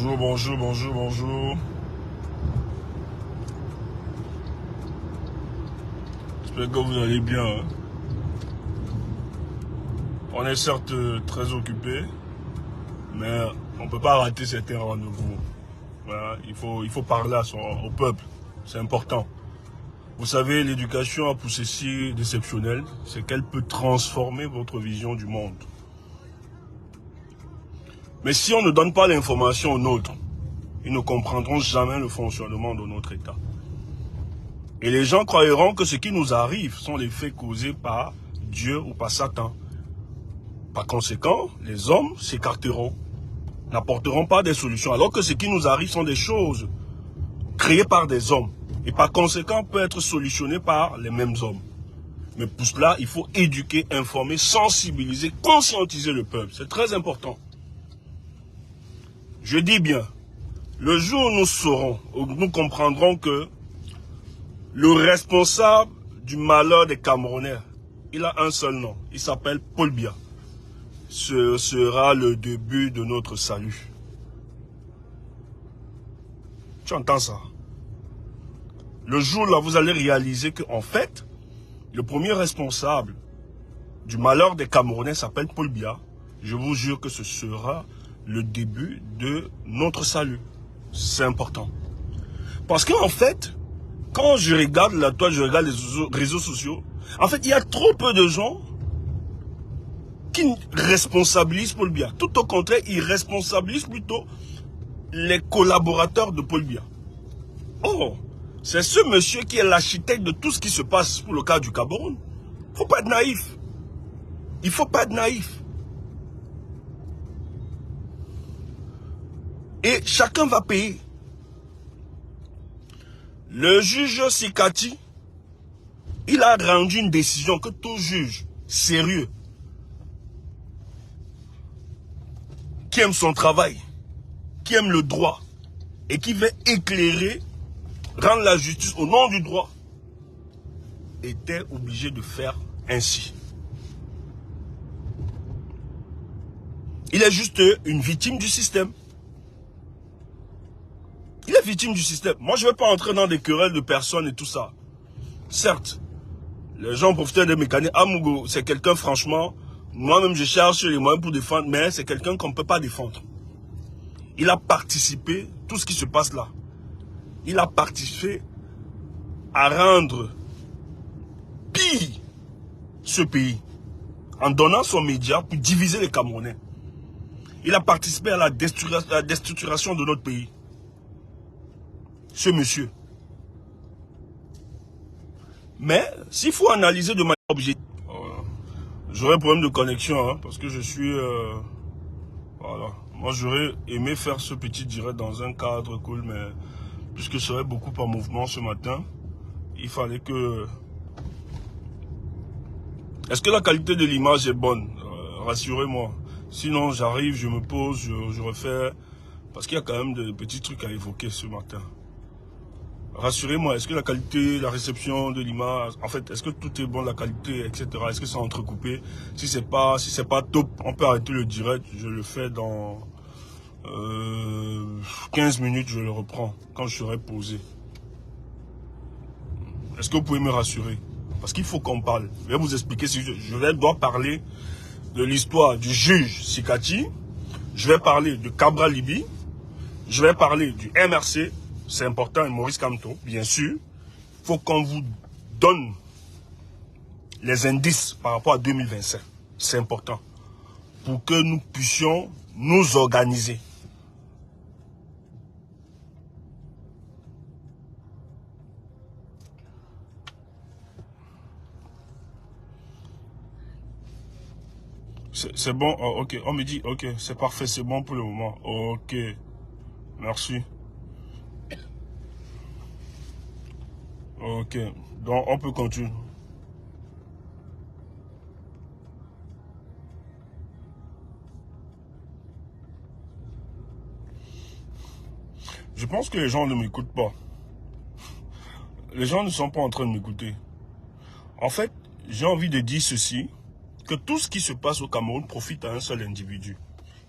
Bonjour, bonjour, bonjour, bonjour. J'espère que vous allez bien. Hein. On est certes très occupé, mais on ne peut pas rater certains rendez-vous. Voilà, il faut parler au peuple. C'est important. Vous savez, l'éducation a pour ceci d'exceptionnel, c'est qu'elle peut transformer votre vision du monde. Mais si on ne donne pas l'information aux nôtres, ils ne comprendront jamais le fonctionnement de notre État. Et les gens croiront que ce qui nous arrive sont les faits causés par Dieu ou par Satan. Par conséquent, les hommes s'écarteront, n'apporteront pas des solutions, alors que ce qui nous arrive sont des choses créées par des hommes. Et par conséquent, peut être solutionné par les mêmes hommes. Mais pour cela, il faut éduquer, informer, sensibiliser, conscientiser le peuple. C'est très important. Je dis bien, le jour où nous saurons, où nous comprendrons que le responsable du malheur des Camerounais, il a un seul nom, il s'appelle Paul Biya. Ce sera le début de notre salut. Tu entends ça? Le jour là, vous allez réaliser qu'en fait, le premier responsable du malheur des Camerounais s'appelle Paul Biya. Je vous jure que ce sera le début de notre salut. C'est important. Parce qu'en fait, quand je regarde la toile, je regarde les réseaux sociaux, en fait, il y a trop peu de gens qui responsabilisent Paul Biya. Tout au contraire, ils responsabilisent plutôt les collaborateurs de Paul Biya. Oh, c'est ce monsieur qui est l'architecte de tout ce qui se passe pour le cas du Cameroun. Il ne faut pas être naïf. Il ne faut pas être naïf. Et chacun va payer. Le juge Sikati, il a rendu une décision que tout juge sérieux, qui aime son travail, qui aime le droit et qui veut éclairer, rendre la justice au nom du droit, était obligé de faire ainsi. Il est juste une victime du système. Il est victime du système. Moi, je ne vais pas entrer dans des querelles de personnes et tout ça. Certes, les gens profitaient des mécanismes. Amougo, c'est quelqu'un, franchement, moi-même, je cherche les moyens pour défendre, mais c'est quelqu'un qu'on ne peut pas défendre. Il a participé, tout ce qui se passe là, il a participé à rendre pire ce pays en donnant son média pour diviser les Camerounais. Il a participé à la déstructuration de notre pays. Ce monsieur. Mais s'il faut analyser de manière objective, j'aurais un problème de connexion, hein, parce que je suis... voilà. Moi, j'aurais aimé faire ce petit direct dans un cadre cool, mais puisque je serais beaucoup en mouvement ce matin, il fallait que... Est-ce que la qualité de l'image est bonne? Rassurez-moi. Sinon, j'arrive, je me pose, je refais... Parce qu'il y a quand même des petits trucs à évoquer ce matin. Rassurez-moi, est-ce que la qualité, la réception de l'image, en fait, est-ce que tout est bon, la qualité, etc. Est-ce que c'est entrecoupé? Si c'est pas top, on peut arrêter le direct. Je le fais dans 15 minutes, je le reprends quand je serai posé. Est-ce que vous pouvez me rassurer? Parce qu'il faut qu'on parle. Je vais vous expliquer. Si je dois parler de l'histoire du juge Sikati. Je vais parler de Cabral Libye. Je vais parler du MRC. C'est important, et Maurice Kamto, bien sûr. Il faut qu'on vous donne les indices par rapport à 2025. C'est important. Pour que nous puissions nous organiser. C'est bon, oh, ok. On me dit, ok, c'est parfait, c'est bon pour le moment. Ok, merci. Ok, donc on peut continuer. Je pense que les gens ne m'écoutent pas. Les gens ne sont pas en train de m'écouter. En fait, j'ai envie de dire ceci, que tout ce qui se passe au Cameroun profite à un seul individu.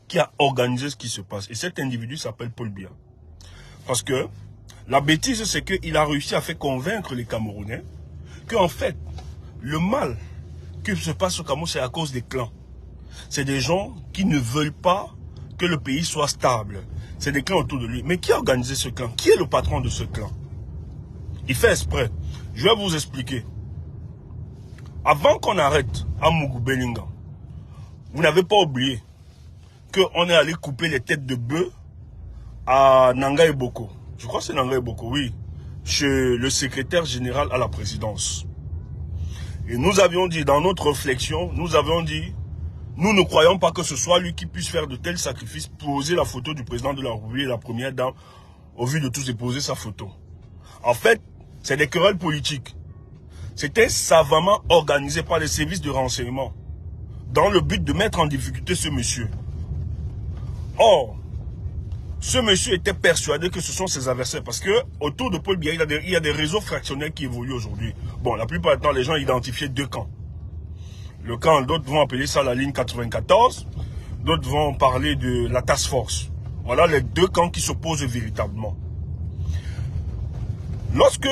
qui a organisé ce qui se passe. Et cet individu s'appelle Paul Biya. Parce que la bêtise, c'est qu'il a réussi à faire convaincre les Camerounais qu'en fait, le mal qui se passe au Cameroun, c'est à cause des clans. C'est des gens qui ne veulent pas que le pays soit stable. C'est des clans autour de lui. Mais qui a organisé ce clan? Qui est le patron de ce clan? Il fait exprès. Je vais vous expliquer. Avant qu'on arrête à Mougou-Belinga, vous n'avez pas oublié qu'on est allé couper les têtes de bœufs à Nanga Boko. Je crois que c'est Nanga Boko, oui. Chez le secrétaire général à la présidence. Et nous avions dit, dans notre réflexion, nous avions dit, nous ne croyons pas que ce soit lui qui puisse faire de tels sacrifices, poser la photo du président de la République et la première dame, au vu de tous, et poser sa photo. En fait, c'est des querelles politiques. C'était savamment organisé par les services de renseignement, dans le but de mettre en difficulté ce monsieur. Or, ce monsieur était persuadé que ce sont ses adversaires, parce que autour de Paul Biya, il y a des réseaux fractionnels qui évoluent aujourd'hui. Bon, la plupart du temps, les gens identifiaient deux camps. Le camp, d'autres vont appeler ça la ligne 94, d'autres vont parler de la task force. Voilà les deux camps qui s'opposent véritablement. Lorsque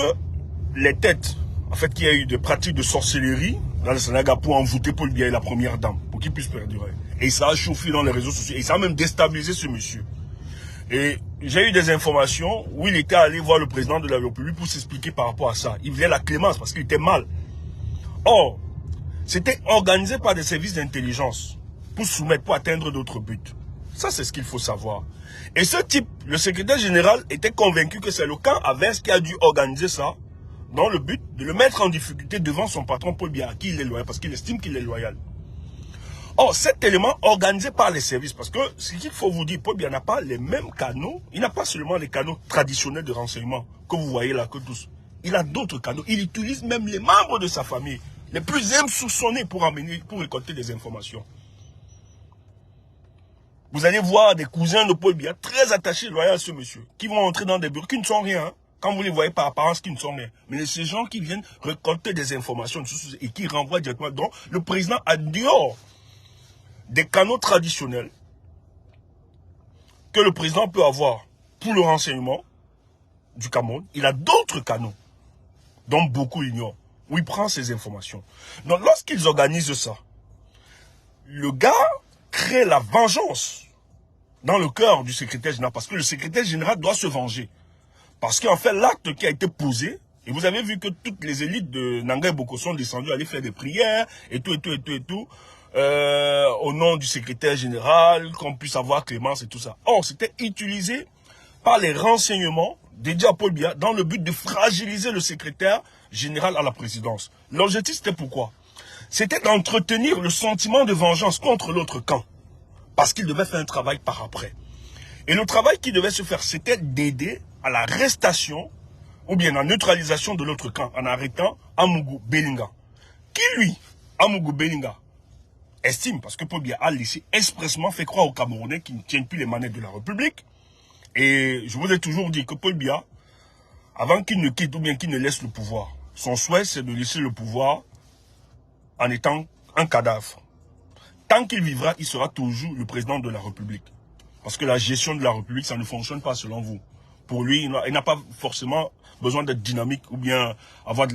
les têtes, en fait, qu'il y a eu des pratiques de sorcellerie dans le Sénégal pour envoûter Paul Biya et la première dame, pour qu'il puisse perdurer. Et ça a chauffé dans les réseaux sociaux, et ça a même déstabilisé ce monsieur. Et j'ai eu des informations où il était allé voir le président de la République pour s'expliquer par rapport à ça. Il voulait la clémence parce qu'il était mal. Or, c'était organisé par des services d'intelligence pour soumettre, pour atteindre d'autres buts. Ça, c'est ce qu'il faut savoir. Et ce type, le secrétaire général, était convaincu que c'est le camp adverse qui a dû organiser ça dans le but de le mettre en difficulté devant son patron Paul Biya, à qui il est loyal, parce qu'il estime qu'il est loyal. Or, cet élément organisé par les services, parce que ce qu'il faut vous dire, Paul Biya n'a pas les mêmes canaux, il n'a pas seulement les canaux traditionnels de renseignement que vous voyez là, que tous. Il a d'autres canaux. Il utilise même les membres de sa famille, les plus soupçonnés pour récolter des informations. Vous allez voir des cousins de Paul Biya très attachés, loyaux à ce monsieur, qui vont entrer dans des bureaux qui ne sont rien, hein, quand vous les voyez par apparence qui ne sont rien. Mais ces gens qui viennent récolter des informations et qui renvoient directement. Donc, le président a dehors des canaux traditionnels que le président peut avoir pour le renseignement du Cameroun. Il a d'autres canaux dont beaucoup ignorent, où il prend ces informations. Donc, lorsqu'ils organisent ça, le gars crée la vengeance dans le cœur du secrétaire général, parce que le secrétaire général doit se venger. Parce qu'en fait, l'acte qui a été posé, et vous avez vu que toutes les élites de Nanga Boko sont descendues aller faire des prières, et tout, au nom du secrétaire général, qu'on puisse avoir clémence et tout ça. Or, c'était utilisé par les renseignements dédiés à Paul Biya dans le but de fragiliser le secrétaire général à la présidence. L'objectif, c'était pourquoi? C'était d'entretenir le sentiment de vengeance contre l'autre camp. Parce qu'il devait faire un travail par après. Et le travail qui devait se faire, c'était d'aider à la restation ou bien à la neutralisation de l'autre camp en arrêtant Amougou-Belinga. Qui, lui, Amougou-Belinga, estime, parce que Paul Biya a laissé expressement fait croire aux Camerounais qui ne tiennent plus les manettes de la République. Et je vous ai toujours dit que Paul Biya, avant qu'il ne quitte ou bien qu'il ne laisse le pouvoir, son souhait, c'est de laisser le pouvoir en étant un cadavre. Tant qu'il vivra, il sera toujours le président de la République. Parce que la gestion de la République, ça ne fonctionne pas selon vous. Pour lui, il n'a pas forcément besoin d'être dynamique ou bien avoir de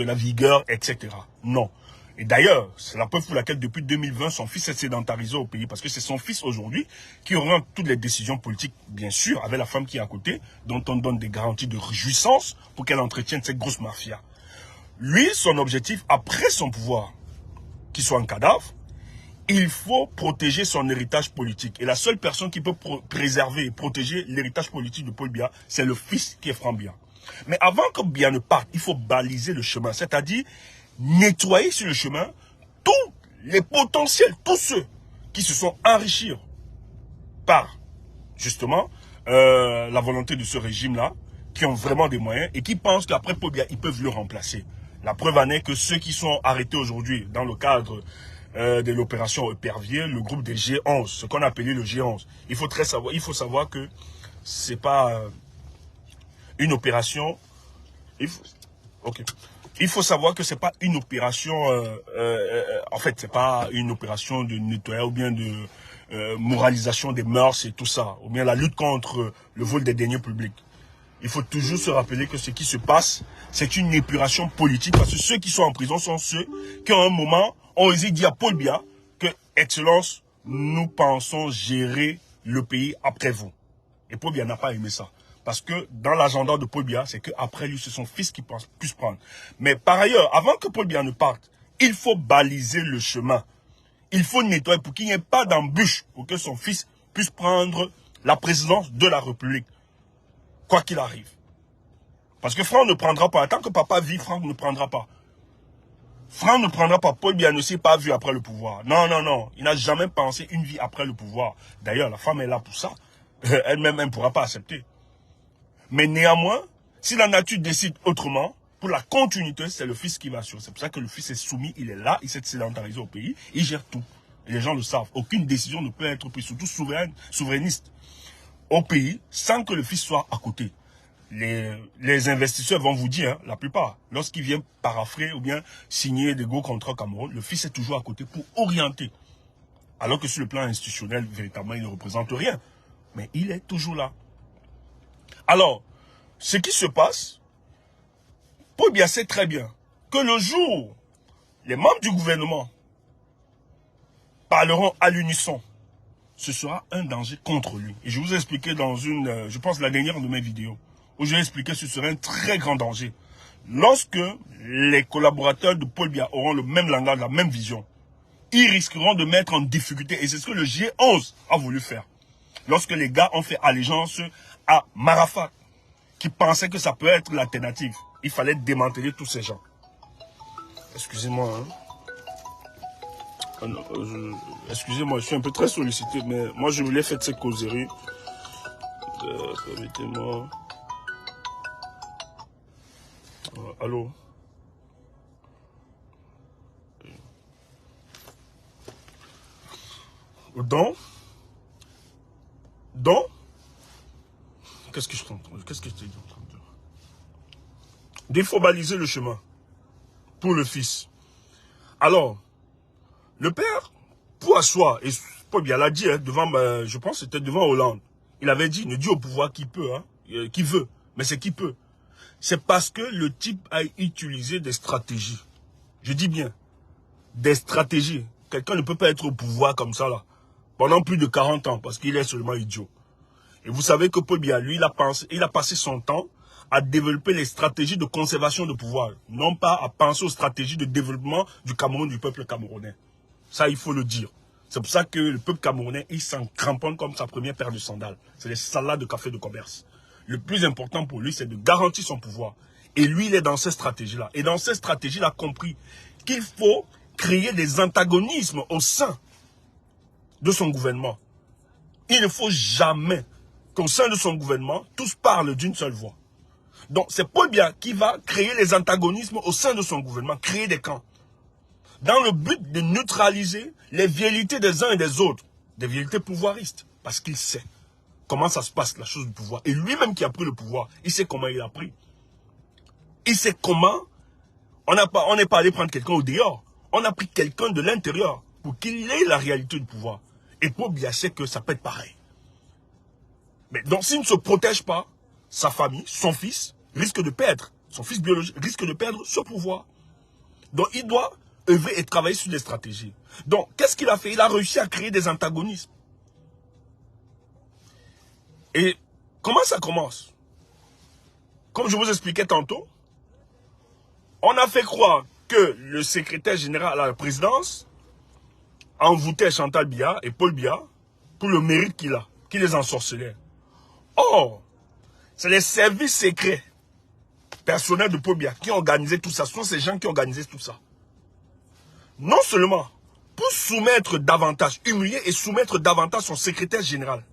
la vigueur, etc. Non. Et d'ailleurs, c'est la preuve pour laquelle depuis 2020, son fils s'est sédentarisé au pays. Parce que c'est son fils aujourd'hui qui aura toutes les décisions politiques, bien sûr, avec la femme qui est à côté, dont on donne des garanties de jouissance pour qu'elle entretienne cette grosse mafia. Lui, son objectif, après son pouvoir, qu'il soit un cadavre, il faut protéger son héritage politique. Et la seule personne qui peut préserver et protéger l'héritage politique de Paul Biya, c'est le fils qui est Franck Biya. Mais avant que Biya ne parte, il faut baliser le chemin, c'est-à-dire nettoyer sur le chemin tous les potentiels, tous ceux qui se sont enrichis par, justement, la volonté de ce régime-là, qui ont vraiment des moyens et qui pensent qu'après Paul Biya, ils peuvent le remplacer. La preuve en est que ceux qui sont arrêtés aujourd'hui dans le cadre de l'opération Épervier, le groupe des G11, ce qu'on appelait le G11. Il faut savoir que c'est pas une opération. Ok. Il faut savoir que c'est pas une opération, en fait, c'est pas une opération de nettoyage ou bien de moralisation des mœurs et tout ça, ou bien la lutte contre le vol des deniers publics. Il faut toujours se rappeler que ce qui se passe, c'est une épuration politique, parce que ceux qui sont en prison sont ceux qui, à un moment, ont osé dire à Paul Biya que, Excellence, nous pensons gérer le pays après vous. Et Paul Biya n'a pas aimé ça. Parce que dans l'agenda de Paul Biya, c'est qu'après lui, c'est son fils qui puisse prendre. Mais par ailleurs, avant que Paul Biya ne parte, il faut baliser le chemin. Il faut nettoyer pour qu'il n'y ait pas d'embûche, pour que son fils puisse prendre la présidence de la République. Quoi qu'il arrive. Parce que Franck ne prendra pas. Tant que papa vit, Franck ne prendra pas. Franck ne prendra pas. Paul Biya ne s'est pas vu après le pouvoir. Non, non, non. Il n'a jamais pensé une vie après le pouvoir. D'ailleurs, la femme est là pour ça. Elle-même, elle ne pourra pas accepter. Mais néanmoins, si la nature décide autrement, pour la continuité, c'est le fils qui va assurer. C'est pour ça que le fils est soumis, il est là, il s'est sédentarisé au pays, il gère tout. Et les gens le savent. Aucune décision ne peut être prise, surtout souverainiste, au pays, sans que le fils soit à côté. Les investisseurs vont vous dire, hein, la plupart, lorsqu'ils viennent paraphrer ou bien signer des gros contrats au Cameroun, le fils est toujours à côté pour orienter. Alors que sur le plan institutionnel, véritablement, il ne représente rien. Mais il est toujours là. Alors, ce qui se passe, Paul Biya sait très bien que le jour où les membres du gouvernement parleront à l'unisson, ce sera un danger contre lui. Et je vous ai expliqué dans une, je pense la dernière de mes vidéos, où j'ai expliqué que ce serait un très grand danger. Lorsque les collaborateurs de Paul Biya auront le même langage, la même vision, ils risqueront de mettre en difficulté, et c'est ce que le G11 a voulu faire. Lorsque les gars ont fait allégeance à Marafat, qui pensaient que ça peut être l'alternative, il fallait démanteler tous ces gens. Excusez-moi, hein. Excusez-moi, je suis un peu très sollicité, mais moi je voulais faire ces causeries. Permettez-moi. Allô? Donc, qu'est-ce que je te dis en train de dire? Il faut baliser le chemin pour le fils. Alors, le père, pour asseoir, et Paul Biya l'a dit, hein, devant, je pense que c'était devant Hollande, il avait dit, ne dit au pouvoir qui peut, hein, qui veut, mais c'est qui peut. C'est parce que le type a utilisé des stratégies. Je dis bien, des stratégies. Quelqu'un ne peut pas être au pouvoir comme ça, là, pendant plus de 40 ans, parce qu'il est seulement idiot. Et vous savez que Paul Biya, lui, il a passé son temps à développer les stratégies de conservation de pouvoir, non pas à penser aux stratégies de développement du Cameroun, du peuple camerounais. Ça, il faut le dire. C'est pour ça que le peuple camerounais, il s'en cramponne comme sa première paire de sandales. C'est les salades de café de commerce. Le plus important pour lui, c'est de garantir son pouvoir. Et lui, il est dans cette stratégie-là. Et dans cette stratégie, il a compris qu'il faut créer des antagonismes au sein de son gouvernement. Il ne faut jamais qu'au sein de son gouvernement, tous parlent d'une seule voix. Donc, c'est Paul Biya qui va créer les antagonismes au sein de son gouvernement, créer des camps, dans le but de neutraliser les velléités des uns et des autres, des velléités pouvoiristes, parce qu'il sait comment ça se passe, la chose du pouvoir. Et lui-même qui a pris le pouvoir, il sait comment il a pris. Il sait comment, on n'est pas allé prendre quelqu'un au dehors, on a pris quelqu'un de l'intérieur, pour qu'il ait la réalité du pouvoir. Et Paul Biya sait que ça peut être pareil. Mais donc, s'il ne se protège pas, sa famille, son fils, risque de perdre. Son fils biologique risque de perdre ce pouvoir. Donc, il doit œuvrer et travailler sur des stratégies. Donc, qu'est-ce qu'il a fait? Il a réussi à créer des antagonismes. Et comment ça commence? Comme je vous expliquais tantôt, on a fait croire que le secrétaire général à la présidence envoûtait Chantal Biya et Paul Biya pour le mérite qu'il a, qu'il les ensorcelait. Or, c'est les services secrets personnels de Paul Biya qui ont organisé tout ça. Ce sont ces gens qui ont organisé tout ça. Non seulement pour soumettre davantage, humilier et soumettre davantage son secrétaire général,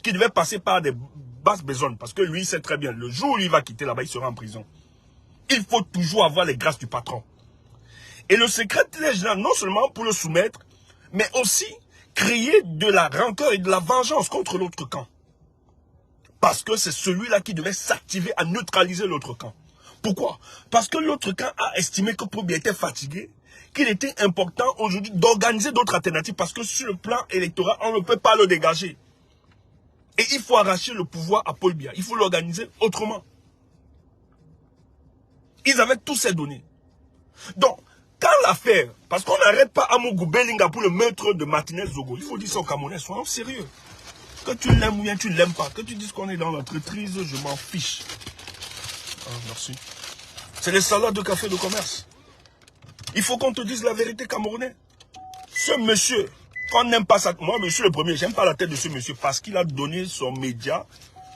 qui devait passer par des basses besognes, parce que lui, il sait très bien, le jour où il va quitter là-bas, il sera en prison. Il faut toujours avoir les grâces du patron. Et le secrétaire général, non seulement pour le soumettre, mais aussi créer de la rancœur et de la vengeance contre l'autre camp. Parce que c'est celui-là qui devait s'activer à neutraliser l'autre camp. Pourquoi? Parce que l'autre camp a estimé que Paul Biya était fatigué, qu'il était important aujourd'hui d'organiser d'autres alternatives parce que sur le plan électoral, on ne peut pas le dégager. Et il faut arracher le pouvoir à Paul Biya. Il faut l'organiser autrement. Ils avaient tous ces données. Donc, quand l'affaire, parce qu'on n'arrête pas Amougou Bellinga pour le meurtre de Martinez Zogo, il faut dire ça aux Camerounais, soyons sérieux. Que tu l'aimes ou bien tu ne l'aimes pas, que tu dises qu'on est dans l'entreprise, je m'en fiche. Ah, merci. C'est les salades de café de commerce. Il faut qu'on te dise la vérité, Camerounais. Ce monsieur, qu'on n'aime pas ça. Moi, monsieur le premier, j'aime pas la tête de ce monsieur parce qu'il a donné son média.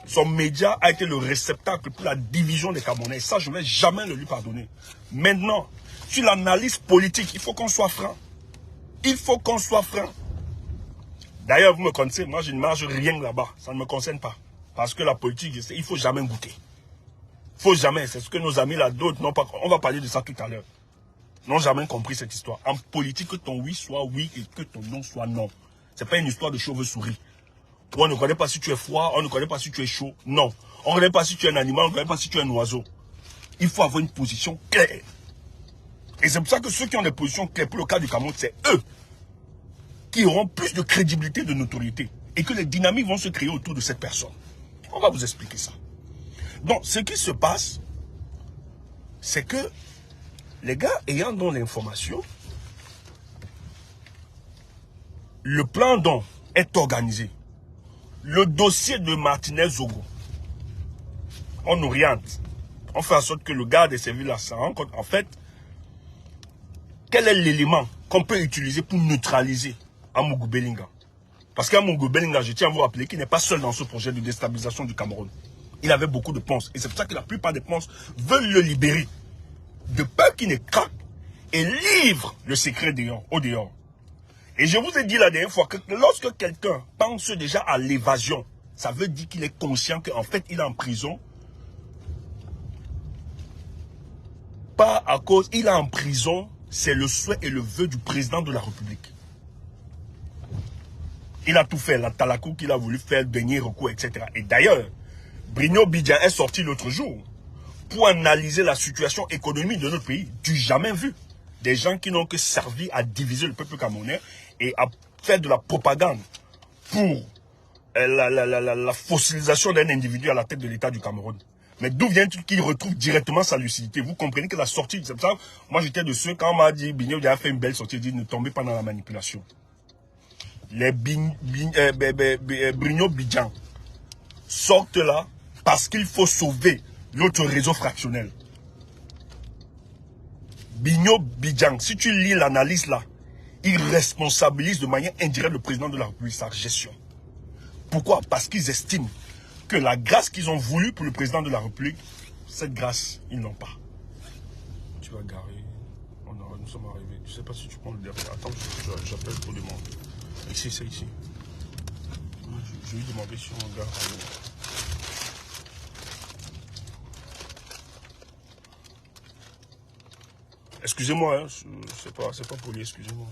Son média a été le réceptacle pour la division des Camerounais. Ça, je ne vais jamais le lui pardonner. Maintenant, sur l'analyse politique, il faut qu'on soit franc. Il faut qu'on soit franc. D'ailleurs, vous me connaissez, moi, je ne mange rien là-bas. Ça ne me concerne pas. Parce que la politique, il ne faut jamais goûter. Il ne faut jamais. C'est ce que nos amis là, d'autres n'ont pas. On va parler de ça tout à l'heure. N'ont jamais compris cette histoire. En politique, que ton oui soit oui et que ton non soit non. Ce n'est pas une histoire de chauve-souris. On ne connaît pas si tu es froid, on ne connaît pas si tu es chaud. Non. On ne connaît pas si tu es un animal, on ne connaît pas si tu es un oiseau. Il faut avoir une position claire. Et c'est pour ça que ceux qui ont des positions claires pour le cas du Cameroun, c'est eux qui auront plus de crédibilité, de notoriété. Et que les dynamiques vont se créer autour de cette personne. On va vous expliquer ça. Donc, ce qui se passe, c'est que les gars ayant donc l'information, le plan donc est organisé. Le dossier de Martinez Zogo, on oriente. On fait en sorte que le gars des services là se rend compte, en fait, quel est l'élément qu'on peut utiliser pour neutraliser Amougou Bellinga. Parce qu'Amougou Bellinga, je tiens à vous rappeler qu'il n'est pas seul dans ce projet de déstabilisation du Cameroun. Il avait beaucoup de ponces. Et c'est pour ça que la plupart des ponces veulent le libérer. De peur qu'il ne craque et livre le secret au dehors. Et je vous ai dit la dernière fois que lorsque quelqu'un pense déjà à l'évasion, ça veut dire qu'il est conscient qu'en fait il est en prison. Pas à cause, il est en prison, c'est le souhait et le vœu du président de la République. Il a tout fait, la talakou qu'il a voulu faire, dernier recours, etc. Et d'ailleurs, Bruno Bidjan est sorti l'autre jour pour analyser la situation économique de notre pays, du jamais vu. Des gens qui n'ont que servi à diviser le peuple camerounais et à faire de la propagande pour la fossilisation d'un individu à la tête de l'État du Cameroun. Mais d'où vient-il qu'il retrouve directement sa lucidité? Vous comprenez que la sortie, c'est ça, moi j'étais de ceux, quand on m'a dit, Bruno a fait une belle sortie, il dit ne tombez pas dans la manipulation. Les Bruno Bidjan sortent là parce qu'il faut sauver notre réseau fractionnel. Bruno Bidjan, si tu lis l'analyse là, il responsabilise de manière indirecte le président de la République, sa gestion. Pourquoi? Parce qu'ils estiment que la grâce qu'ils ont voulu pour le président de la République, cette grâce, ils n'ont pas. Tu vas garer. Nous sommes arrivés. Je ne sais pas si tu prends le derrière. Attends, j'appelle pour demander. Ici, c'est ici. Je vais lui demander si on gare. Excusez-moi, hein, c'est pas poli, excusez-moi.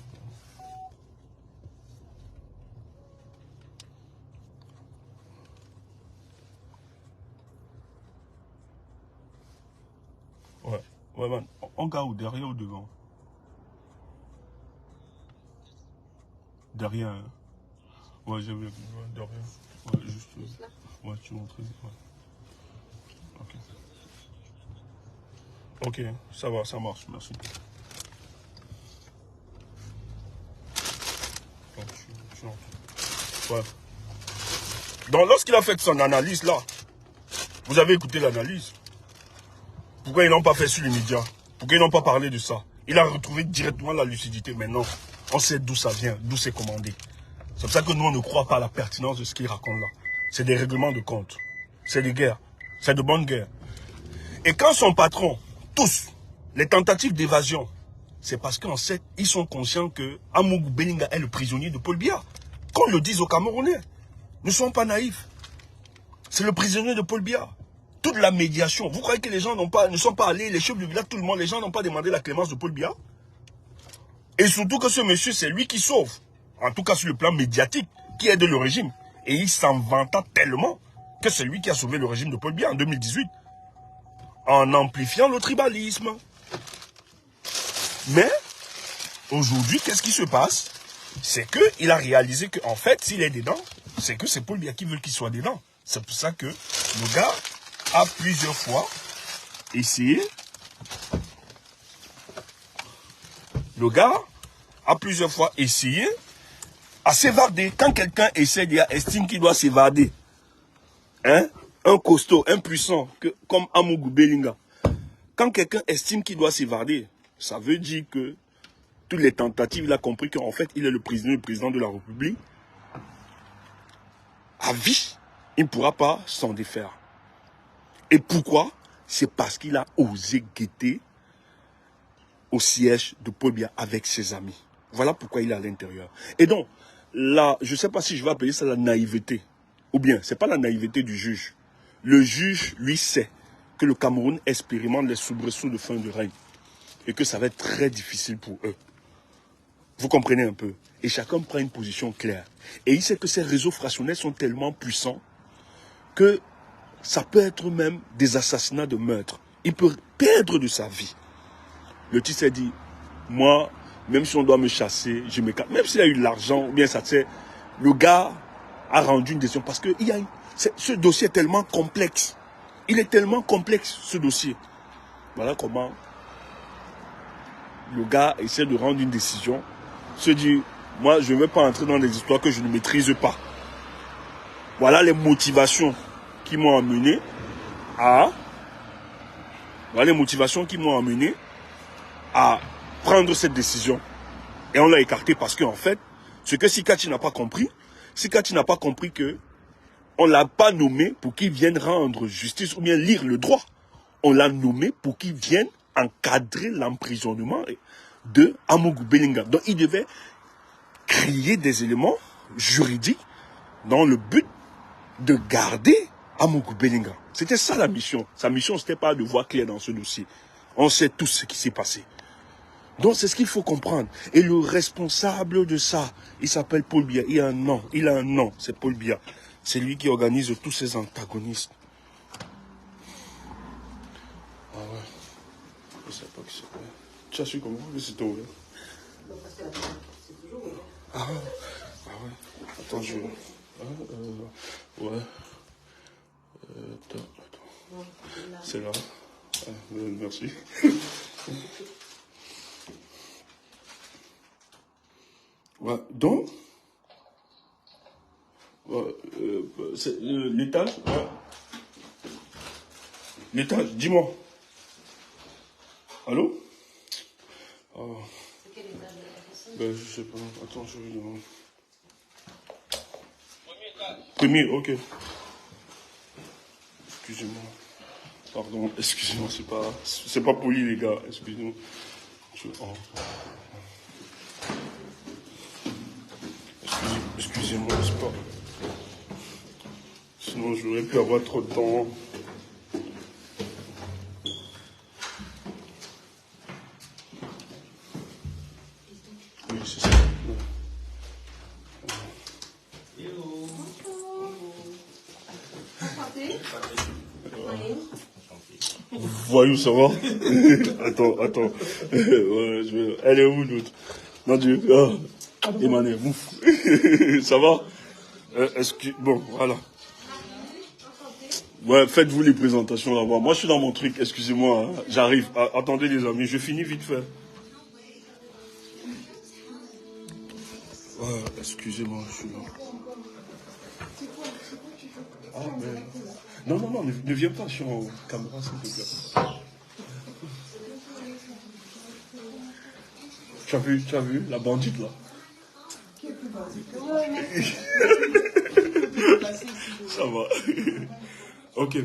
Ouais, man. On gare ou derrière ou devant? Derrière. Hein. Ouais, j'ai vu. Ouais, derrière. Ouais, juste. Ouais, tu montres. Ouais. Ok. Ok, ça va, ça marche, merci. Ouais. Donc, lorsqu'il a fait son analyse là, vous avez écouté l'analyse. Pourquoi ils n'ont pas fait sur les médias? Pourquoi ils n'ont pas parlé de ça? Il a retrouvé directement la lucidité. Maintenant, on sait d'où ça vient, d'où c'est commandé. C'est pour ça que nous, on ne croit pas à la pertinence de ce qu'il raconte là. C'est des règlements de compte. C'est des guerres. C'est de bonnes guerres. Et quand son patron, tous, les tentatives d'évasion, c'est parce qu'en fait, ils sont conscients que Amougou Bellinga est le prisonnier de Paul Biya. Qu'on le dise aux Camerounais. Ne soyons pas naïfs. C'est le prisonnier de Paul Biya. Toute la médiation. Vous croyez que les gens ne sont pas allés, les chefs du village, tout le monde, les gens n'ont pas demandé la clémence de Paul Biya? Et surtout que ce monsieur, c'est lui qui sauve. En tout cas sur le plan médiatique, qui aide le régime. Et il s'en vanta tellement que c'est lui qui a sauvé le régime de Paul Biya en 2018. en amplifiant le tribalisme. Mais, aujourd'hui, qu'est-ce qui se passe? C'est qu'il a réalisé qu'en fait, s'il est dedans, c'est que c'est Paul Biya qui veut qu'il soit dedans. C'est pour ça que le gars a plusieurs fois essayé. Le gars a plusieurs fois essayé à s'évader. Quand quelqu'un essaie, estime qu'il doit s'évader, hein, un costaud, un puissant, comme Amougou Belinga, quand quelqu'un estime qu'il doit s'évader, ça veut dire que toutes les tentatives, il a compris qu'en fait, il est le président de la République. À vie, il ne pourra pas s'en défaire. Et pourquoi? C'est parce qu'il a osé guetter au siège de Paul Biya avec ses amis. Voilà pourquoi il est à l'intérieur. Et donc, là, je ne sais pas si je vais appeler ça la naïveté. Ou bien, ce n'est pas la naïveté du juge. Le juge, lui, sait que le Cameroun expérimente les soubresauts de fin de règne. Et que ça va être très difficile pour eux. Vous comprenez un peu? Et chacun prend une position claire. Et il sait que ces réseaux fractionnels sont tellement puissants que ça peut être même des assassinats de meurtre. Il peut perdre de sa vie. Le type s'est dit, moi, même si on doit me chasser, je me casse. Même s'il a eu de l'argent, ou bien ça, c'est le gars a rendu une décision. Parce que ce dossier est tellement complexe. Il est tellement complexe, ce dossier. Voilà comment le gars essaie de rendre une décision. Se dit, moi, je ne vais pas entrer dans des histoires que je ne maîtrise pas. Voilà les motivations qui m'ont amené à... Voilà les motivations qui m'ont amené à prendre cette décision. Et on l'a écarté parce qu'en fait, ce que Sikati n'a pas compris, Sikati n'a pas compris que on ne l'a pas nommé pour qu'il vienne rendre justice ou bien lire le droit. On l'a nommé pour qu'il vienne encadrer l'emprisonnement de Amougou Belinga. Donc il devait créer des éléments juridiques dans le but de garder Amougou Belinga. C'était ça la mission. Sa mission, ce n'était pas de voir clair dans ce dossier. On sait tout ce qui s'est passé. Donc c'est ce qu'il faut comprendre. Et le responsable de ça, il s'appelle Paul Biya. Il a un nom, c'est Paul Biya. C'est lui qui organise tous ces antagonistes. Ah ouais. Je ne sais pas qui c'est. Tu as su comment? C'est ouvert. Ah ouais. Attends, je... ouais. Attends. C'est là. Ah, merci. Ouais, donc, l'étage, l'étage, dis-moi. Allô? Oh. Ben, je sais pas. Attends, je vais demander. Premier, ok. Excusez-moi. Pardon, excusez-moi, c'est pas poli, les gars. Excusez-moi. Excusez-moi, c'est pas. Sinon, j'aurais pu avoir trop de temps. Oui, c'est ça. Voyou, ça va? Attends. Ouais, elle est où l'autre? Non, Dieu. Ah, Emmanuel, ouf. Ça va? Bon, voilà. Ouais, faites-vous les présentations là-bas. Moi, je suis dans mon truc, excusez-moi. Hein. J'arrive. Attendez, les amis, je finis vite fait. Ouais, excusez-moi, je suis là. Ah, mais... Non, ne viens pas sur caméra, s'il te plaît. Tu as vu la bandite là? Ça va. Ok,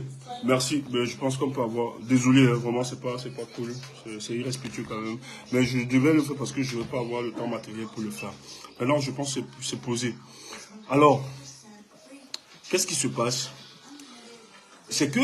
merci. Mais je pense qu'on peut avoir... Désolé, hein, vraiment, c'est pas cool. C'est irrespectueux quand même. Mais je devais le faire parce que je ne veux pas avoir le temps matériel pour le faire. Maintenant, je pense que c'est posé. Alors, qu'est-ce qui se passe? C'est que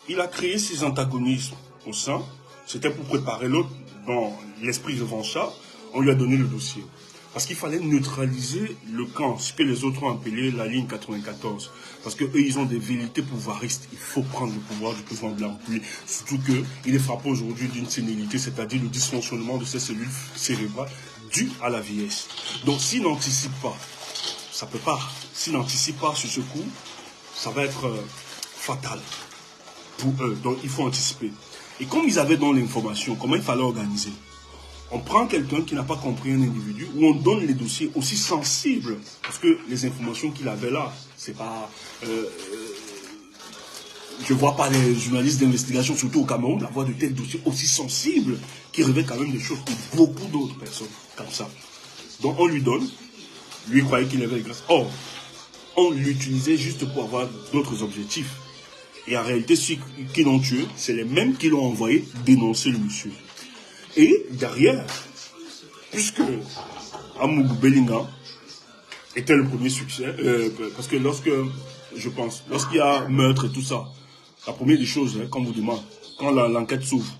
il a créé ces antagonismes au sein. C'était pour préparer l'autre dans l'esprit revanchard. On lui a donné le dossier. Parce qu'il fallait neutraliser le camp, ce que les autres ont appelé la ligne 94. Parce que eux, ils ont des velléités pouvoiristes. Il faut prendre le pouvoir du président Blanc. Surtout qu'il est frappé aujourd'hui d'une sénilité, c'est-à-dire le dysfonctionnement de ses cellules cérébrales dû à la vieillesse. Donc s'il n'anticipe pas, ça peut pas. S'il n'anticipe pas sur ce coup, ça va être fatal pour eux. Donc il faut anticiper. Et comme ils avaient dans l'information, comment il fallait organiser? On prend quelqu'un qui n'a pas compris un individu, ou on donne les dossiers aussi sensibles, parce que les informations qu'il avait là, c'est pas... je vois pas les journalistes d'investigation, surtout au Cameroun, avoir de tels dossiers aussi sensibles, qui révèlent quand même des choses pour beaucoup d'autres personnes, comme ça. Donc on lui donne, lui croyait qu'il avait les grâces. Or, on l'utilisait juste pour avoir d'autres objectifs. Et en réalité, ceux qui l'ont tué, c'est les mêmes qui l'ont envoyé dénoncer le monsieur. Et derrière, puisque Amougou Bellinga était le premier succès, parce que lorsqu'il y a meurtre et tout ça, la première des choses qu'on vous demande, quand l'enquête s'ouvre,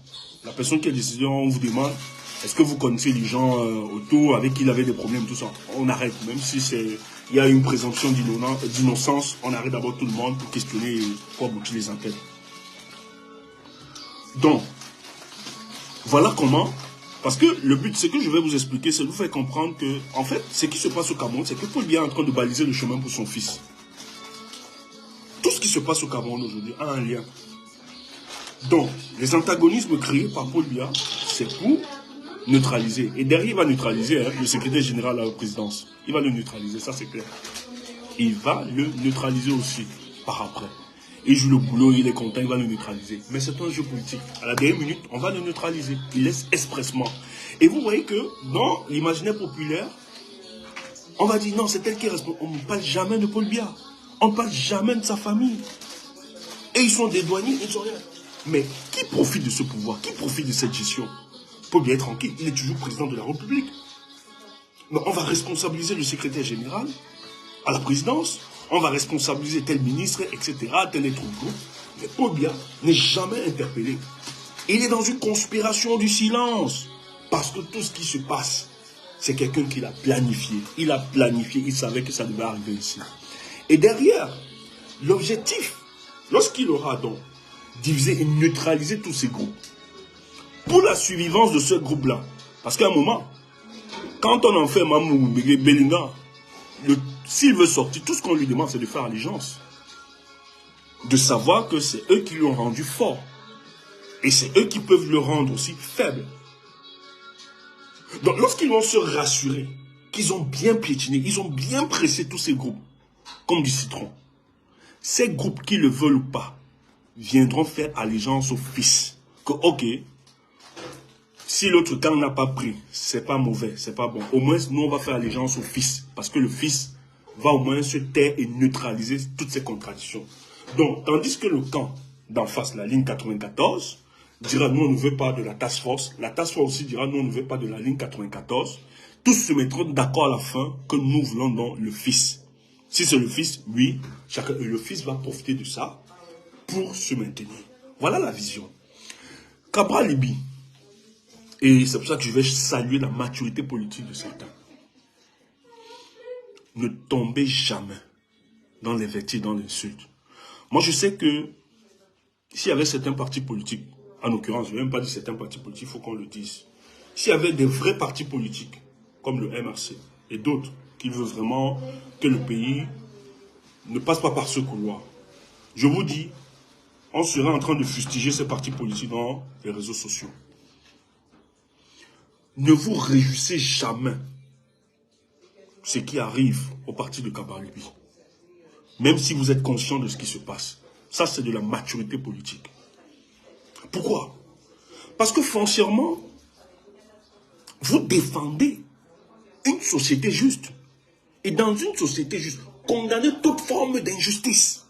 la personne qui a décidé, on vous demande, est-ce que vous connaissez les gens autour avec qui il avait des problèmes, tout ça. On arrête, même si il y a une présomption d'innocence, on arrête d'abord tout le monde pour questionner et pour aboutir les enquêtes. Donc, voilà comment, parce que le but, c'est que je vais vous expliquer, c'est de vous faire comprendre que, en fait, ce qui se passe au Cameroun, c'est que Paul Biya est en train de baliser le chemin pour son fils. Tout ce qui se passe au Cameroun aujourd'hui a un lien. Donc, les antagonismes créés par Paul Biya, c'est pour neutraliser. Et derrière, il va neutraliser le secrétaire général à la présidence. Il va le neutraliser, ça c'est clair. Il va le neutraliser aussi, par après. Il joue le boulot, il est content, il va le neutraliser. Mais c'est un jeu politique. À la dernière minute, on va le neutraliser. Il laisse expressement. Et vous voyez que dans l'imaginaire populaire, on va dire non, c'est tel qui est responsable. On ne parle jamais de Paul Biya. On ne parle jamais de sa famille. Et ils sont des douaniers, ils sont rien. Mais qui profite de ce pouvoir? Qui profite de cette gestion? Paul Biya est tranquille, il est toujours président de la République. Mais on va responsabiliser le secrétaire général à la présidence. On va responsabiliser tel ministre, etc., tel autre groupe. Mais Paul Biya n'est jamais interpellé. Il est dans une conspiration du silence. Parce que tout ce qui se passe, c'est quelqu'un qui l'a planifié. Il a planifié, il savait que ça devait arriver ici. Et derrière, l'objectif, lorsqu'il aura donc divisé et neutralisé tous ces groupes, pour la survivance de ce groupe-là, parce qu'à un moment, quand on enferme Amougou Bellinga, s'il veut sortir, tout ce qu'on lui demande, c'est de faire allégeance. De savoir que c'est eux qui l'ont rendu fort. Et c'est eux qui peuvent le rendre aussi faible. Donc, lorsqu'ils vont se rassurer qu'ils ont bien piétiné, ils ont bien pressé tous ces groupes, comme du citron, ces groupes qui le veulent ou pas, viendront faire allégeance au fils. Que, ok, si l'autre camp n'a pas pris, c'est pas mauvais, c'est pas bon. Au moins, nous, on va faire allégeance au fils. Parce que le fils va au moins se taire et neutraliser toutes ces contradictions. Donc, tandis que le camp d'en face, la ligne 94, dira nous, on ne veut pas de la task force. La task force aussi dira nous, on ne veut pas de la ligne 94. Tous se mettront d'accord à la fin que nous voulons donc le fils. Si c'est le fils, oui, le fils va profiter de ça pour se maintenir. Voilà la vision. Cabral Libi. Et c'est pour ça que je vais saluer la maturité politique de certains. Ne tombez jamais dans l'invective, dans l'insulte. Moi, je sais que s'il y avait certains partis politiques, en l'occurrence, je ne vais même pas dire certains partis politiques, il faut qu'on le dise. S'il y avait des vrais partis politiques, comme le MRC et d'autres, qui veulent vraiment que le pays ne passe pas par ce couloir, je vous dis, on serait en train de fustiger ces partis politiques dans les réseaux sociaux. Ne vous réjouissez jamais ce qui arrive au parti de Cabral Libi. Même si vous êtes conscient de ce qui se passe. Ça, c'est de la maturité politique. Pourquoi? Parce que foncièrement, vous défendez une société juste. Et dans une société juste, condamnez toute forme d'injustice.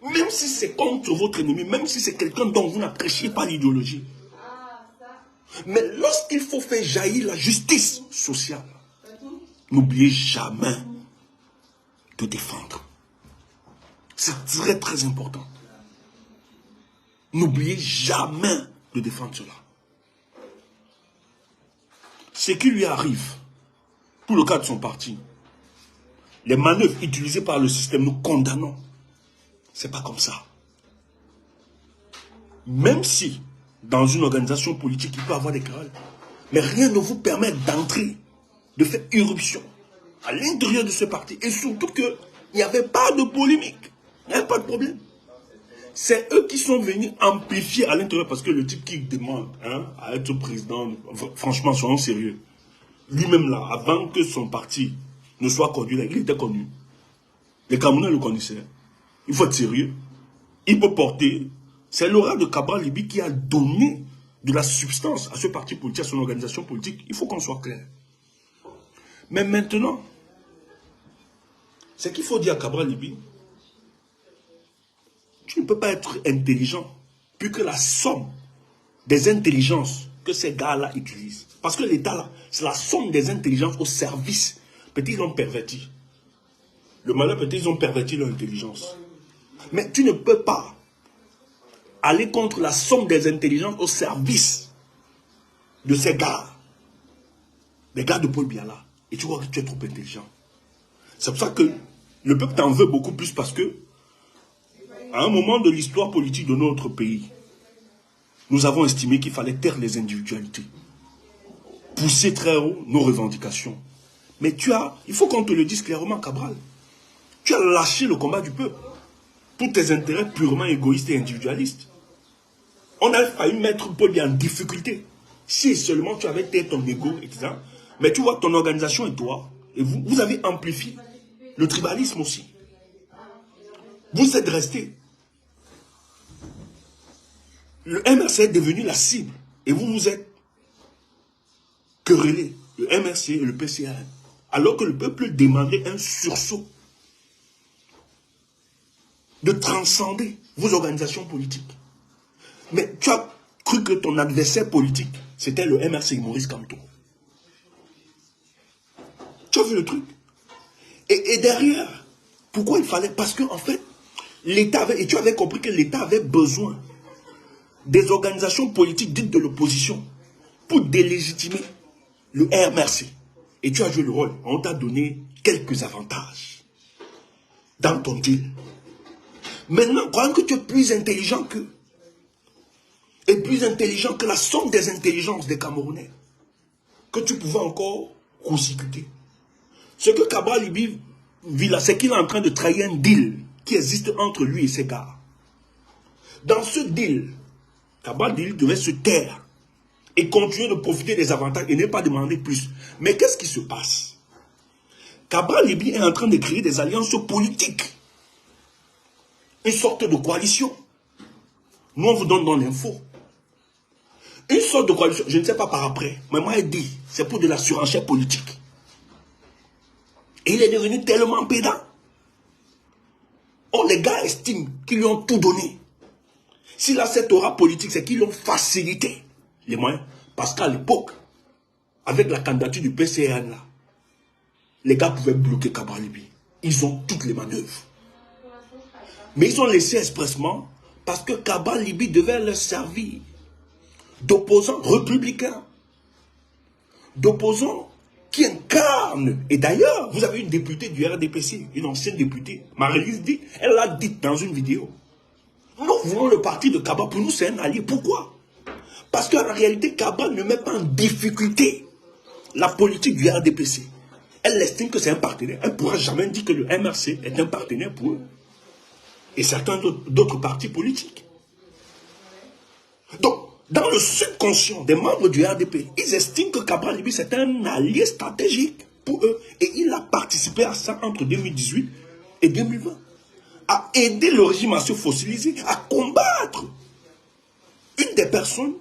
Même si c'est contre votre ennemi, même si c'est quelqu'un dont vous n'appréciez pas l'idéologie. Mais lorsqu'il faut faire jaillir la justice sociale, n'oubliez jamais de défendre. C'est très très important. N'oubliez jamais de défendre cela. Ce qui lui arrive, pour le cas de son parti. Les manœuvres utilisées par le système, nous condamnons. C'est pas comme ça. Même si, dans une organisation politique, il peut y avoir des querelles, mais rien ne vous permet d'entrer, de faire irruption à l'intérieur de ce parti. Et surtout qu'il n'y avait pas de polémique. Il n'y avait pas de problème. C'est eux qui sont venus amplifier à l'intérieur, parce que le type qui demande à être président, franchement, soyons sérieux. Lui-même là, avant que son parti ne soit connu là, il était connu. Les Camerounais le connaissaient. Il faut être sérieux. Il peut porter. C'est Laurent de Cabral Libye qui a donné de la substance à ce parti politique, à son organisation politique. Il faut qu'on soit clair. Mais maintenant, c'est qu'il faut dire à Cabral Libye, tu ne peux pas être intelligent plus que la somme des intelligences que ces gars-là utilisent. Parce que l'État, là, c'est la somme des intelligences au service. Peut-être ils l'ont perverti. Le malheur, peut-être ils ont perverti leur intelligence. Mais tu ne peux pas aller contre la somme des intelligences au service de ces gars. Les gars de Paul Biya là. Et tu vois que tu es trop intelligent. C'est pour ça que le peuple t'en veut beaucoup plus, parce que à un moment de l'histoire politique de notre pays, nous avons estimé qu'il fallait taire les individualités, pousser très haut nos revendications. Mais il faut qu'on te le dise clairement, Cabral, tu as lâché le combat du peuple pour tes intérêts purement égoïstes et individualistes. On a failli mettre Paul Biya en difficulté. Si seulement tu avais taire ton ego, etc. Mais tu vois, ton organisation et toi, et vous avez amplifié le tribalisme aussi. Vous êtes restés. Le MRC est devenu la cible. Et vous vous êtes querellés, le MRC et le PCA. Alors que le peuple demandait un sursaut. De transcender vos organisations politiques. Mais tu as cru que ton adversaire politique, c'était le MRC Maurice Kamto. Tu as vu le truc? Et derrière, pourquoi il fallait? Parce que en fait, l'État avait, et tu avais compris que l'État avait besoin des organisations politiques dites de l'opposition pour délégitimer le MRC. Et tu as joué le rôle. On t'a donné quelques avantages dans ton deal. Maintenant, croyant que tu es plus intelligent qu'eux, et plus intelligent que la somme des intelligences des Camerounais, que tu pouvais encore consécuter. Ce que Cabral Libye vit là, c'est qu'il est en train de trahir un deal qui existe entre lui et ses gars. Dans ce deal, Cabral Libye devait se taire et continuer de profiter des avantages et ne pas demander plus. Mais qu'est-ce qui se passe? Cabral Libye est en train de créer des alliances politiques. Une sorte de coalition. Nous, on vous donne dans l'info. Une sorte de coalition, je ne sais pas par après, mais moi, il dit, c'est pour de la surenchère politique. Et il est devenu tellement pédant. Oh, les gars estiment qu'ils lui ont tout donné. S'il a cette aura politique, c'est qu'ils l'ont facilité les moyens. Parce qu'à l'époque, avec la candidature du PCN, là, les gars pouvaient bloquer Cabral Libye. Ils ont toutes les manœuvres. Mais ils ont laissé expressement parce que Cabral Libye devait leur servir d'opposants républicains, d'opposants qui incarnent. Et d'ailleurs, vous avez une députée du RDPC, une ancienne députée, Marie-Lise dit, elle l'a dit dans une vidéo. Nous voulons le parti de Cabral, pour nous c'est un allié. Pourquoi? Parce qu'en réalité, Cabral ne met pas en difficulté la politique du RDPC. Elle estime que c'est un partenaire. Elle ne pourra jamais dire que le MRC est un partenaire pour eux. Et certains d'autres partis politiques. Donc, dans le subconscient des membres du RDP, ils estiment que Cabral Libye c'est un allié stratégique pour eux. Et il a participé à ça entre 2018 et 2020. À aider le régime à se fossiliser, à combattre une des personnes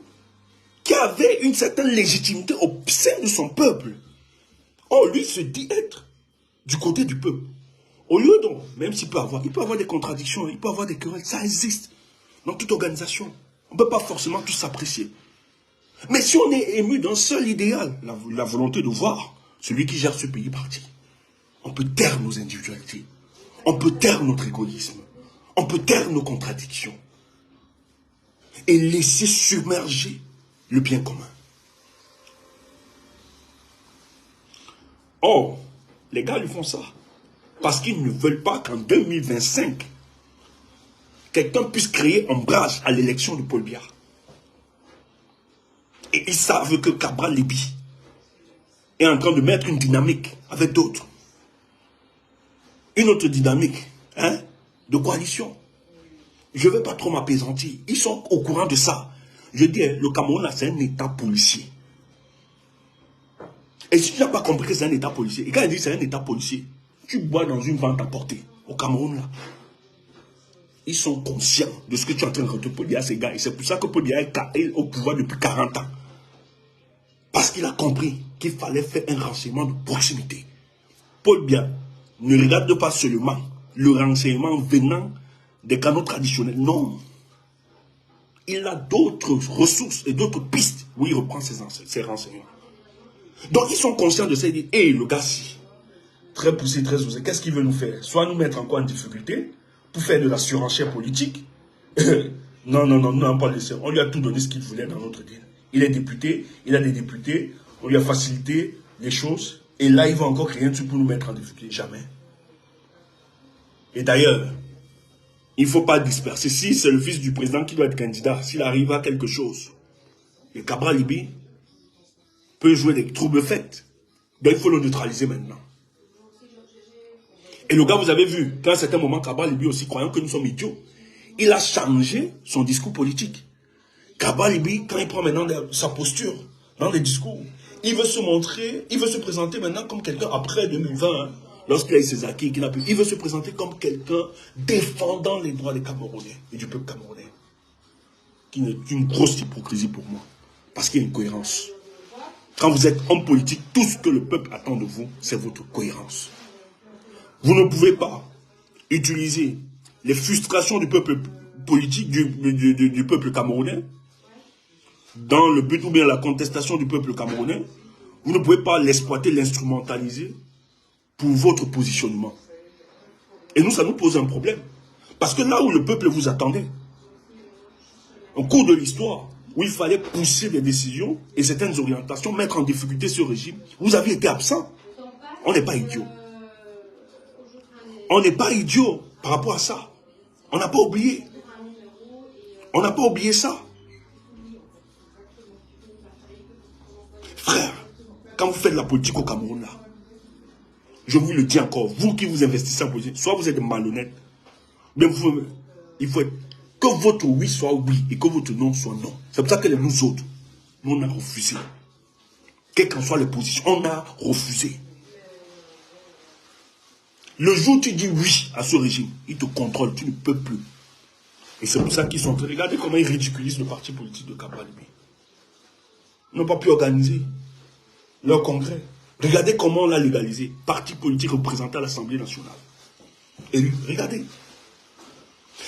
qui avait une certaine légitimité au sein de son peuple. Or, lui se dit être du côté du peuple. Au lieu donc, même s'il peut avoir des contradictions, il peut avoir des querelles, ça existe dans toute organisation. On ne peut pas forcément tous s'apprécier. Mais si on est ému d'un seul idéal, la volonté de voir celui qui gère ce pays parti, on peut taire nos individualités, on peut taire notre égoïsme, on peut taire nos contradictions et laisser submerger le bien commun. Or, les gars lui font ça. Parce qu'ils ne veulent pas qu'en 2025, quelqu'un puisse créer ombrage à l'élection de Paul Biya. Et ils savent que Cabral Libye est en train de mettre une dynamique avec d'autres. Une autre dynamique, hein, de coalition. Je ne vais pas trop m'apaisantir. Ils sont au courant de ça. Je dis, le Cameroun, c'est un état policier. Et si tu n'as pas compris que c'est un état policier, et quand il dit que c'est un état policier, tu bois dans une vente à portée, au Cameroun, là. Ils sont conscients de ce que tu es en train de rentrer Paul Biya, ces gars. Et c'est pour ça que Paul Biya est au pouvoir depuis 40 ans. Parce qu'il a compris qu'il fallait faire un renseignement de proximité. Paul Biya ne regarde pas seulement le renseignement venant des canaux traditionnels. Non. Il a d'autres ressources et d'autres pistes où il reprend ses renseignements. Donc ils sont conscients de ça. Ils disent, hé, le gars, si, très poussé, très osé, qu'est-ce qu'il veut nous faire? Soit nous mettre encore en difficulté pour faire de la surenchère politique. Non, non, non, nous n'avons pas laissé. On lui a tout donné ce qu'il voulait dans notre deal. Il est député, il a des députés, on lui a facilité les choses. Et là, il va encore créer un truc pour nous mettre en difficulté. Jamais. Et d'ailleurs, il ne faut pas disperser. Si c'est le fils du président qui doit être candidat, s'il arrive à quelque chose, et Cabral Libye peut jouer des troubles faits. Donc il faut le neutraliser maintenant. Et le gars, vous avez vu, qu'à un certain moment, Cabral Libye aussi, croyant que nous sommes idiots, il a changé son discours politique. Cabral Libye, quand il prend maintenant sa posture dans les discours, il veut se montrer, il veut se présenter maintenant comme quelqu'un après 2020, hein, lorsqu'il a eu ses acquis, qu'il a pu, il veut se présenter comme quelqu'un défendant les droits des Camerounais et du peuple camerounais. Qui est une grosse hypocrisie pour moi. Parce qu'il y a une cohérence. Quand vous êtes homme politique, tout ce que le peuple attend de vous, c'est votre cohérence. Vous ne pouvez pas utiliser les frustrations du peuple politique, du peuple camerounais, dans le but ou bien la contestation du peuple camerounais. Vous ne pouvez pas l'exploiter, l'instrumentaliser pour votre positionnement. Et nous, ça nous pose un problème. Parce que là où le peuple vous attendait, au cours de l'histoire, où il fallait pousser des décisions et certaines orientations, mettre en difficulté ce régime, vous aviez été absent. On n'est pas idiot. On n'est pas idiot par rapport à ça. On n'a pas oublié. On n'a pas oublié ça. Frère, quand vous faites la politique au Cameroun, là, je vous le dis encore, vous qui vous investissez en politique, soit vous êtes malhonnête, mais il faut être, que votre oui soit oui et que votre non soit non. C'est pour ça que nous autres, nous on a refusé. Quelles qu'en soient les positions, on a refusé. Le jour où tu dis oui à ce régime, il te contrôle, tu ne peux plus. Et c'est pour ça qu'ils sont en train de regarder comment ils ridiculisent le parti politique de Cabral Libye. Ils n'ont pas pu organiser leur congrès. Regardez comment on l'a légalisé. Parti politique représenté à l'Assemblée nationale. Et regardez.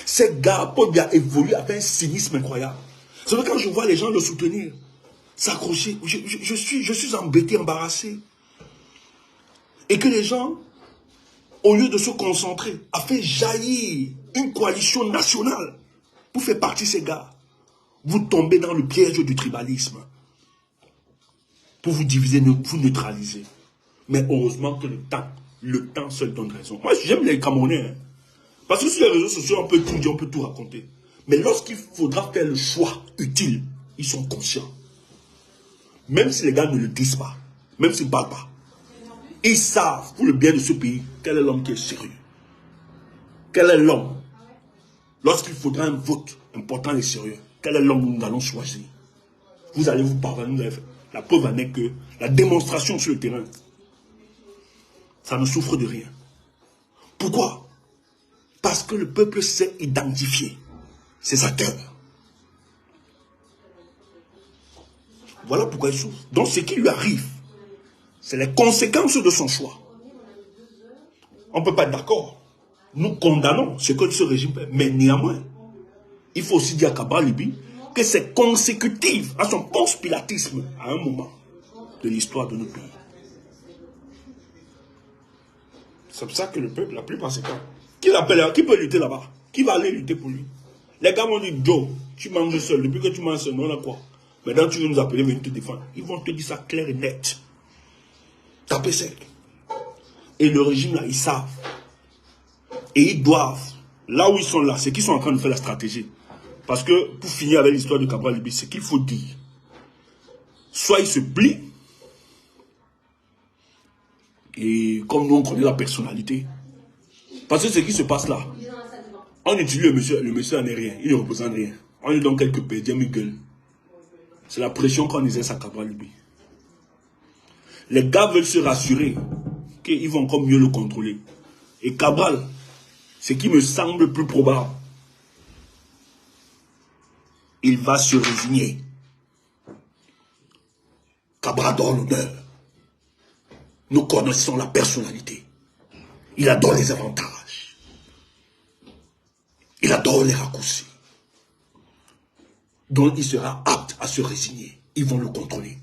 Ces gars, Paul Biya évolue avec un cynisme incroyable. C'est vrai quand je vois les gens le soutenir, s'accrocher, je suis embêté, embarrassé. Et que les gens, au lieu de se concentrer, a fait jaillir une coalition nationale pour faire partie de ces gars. Vous tombez dans le piège du tribalisme. Pour vous diviser, vous neutraliser. Mais heureusement que le temps seul donne raison. Moi, j'aime les Camerounais. Hein. Parce que sur les réseaux sociaux, on peut tout dire, on peut tout raconter. Mais lorsqu'il faudra faire le choix utile, ils sont conscients. Même si les gars ne le disent pas, même s'ils ne parlent pas. Ils savent, pour le bien de ce pays, quel est l'homme qui est sérieux. Quel est l'homme, lorsqu'il faudra un vote important et sérieux, quel est l'homme que nous allons choisir. Vous allez vous parvenir, la preuve en est que la démonstration sur le terrain, ça ne souffre de rien. Pourquoi? Parce que le peuple sait identifier ses acteurs. Voilà pourquoi il souffre. Donc ce qui lui arrive, c'est les conséquences de son choix. On ne peut pas être d'accord. Nous condamnons ce que ce régime fait. Mais néanmoins, il faut aussi dire à Cabral Libye que c'est consécutif à son conspiratisme à un moment de l'histoire de notre pays. C'est pour ça que le peuple, la plupart c'est quand qui peut lutter là-bas? Qui va aller lutter pour lui? Les gars vont dire, Joe, tu manges seul. Depuis que tu manges seul, on a quoi? Maintenant tu veux nous appeler, venir te défendre. Ils vont te dire ça clair et net. Tapez sec. et le régime là, ils savent. Et ils doivent, là où ils sont là, c'est qu'ils sont en train de faire la stratégie. Parce que, pour finir avec l'histoire de Cabral Libye, c'est qu'il faut dire, soit ils se plient, et comme nous on connaît la personnalité, parce que ce qui se passe là, on utilise le monsieur n'en est rien, il ne représente rien. On lui donne quelques pédiums, il gueule. C'est la pression qu'on exerce à Cabral Libye. Les gars veulent se rassurer qu'ils vont encore mieux le contrôler. Et Cabral, ce qui me semble plus probable, il va se résigner. Cabral adore l'honneur. Nous connaissons la personnalité. Il adore les avantages. Il adore les raccourcis. Donc il sera apte à se résigner. Ils vont le contrôler.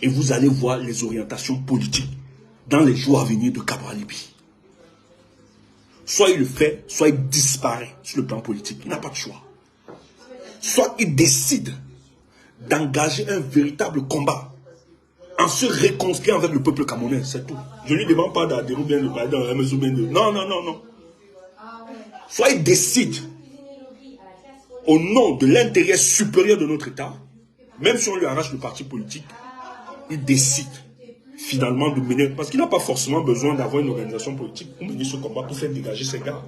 Et vous allez voir les orientations politiques dans les jours à venir de Cabral Libye. Soit il le fait, soit il disparaît sur le plan politique. Il n'a pas de choix. Soit il décide d'engager un véritable combat en se réconciliant avec le peuple camerounais, c'est tout. Je ne lui demande pas d'adhérer bien de parler dans MS ou bien de... Non, non, non, non. Soit il décide, au nom de l'intérêt supérieur de notre État, même si on lui arrache le parti politique, il décide finalement de mener, parce qu'il n'a pas forcément besoin d'avoir une organisation politique pour mener ce combat, pour faire dégager ses gars.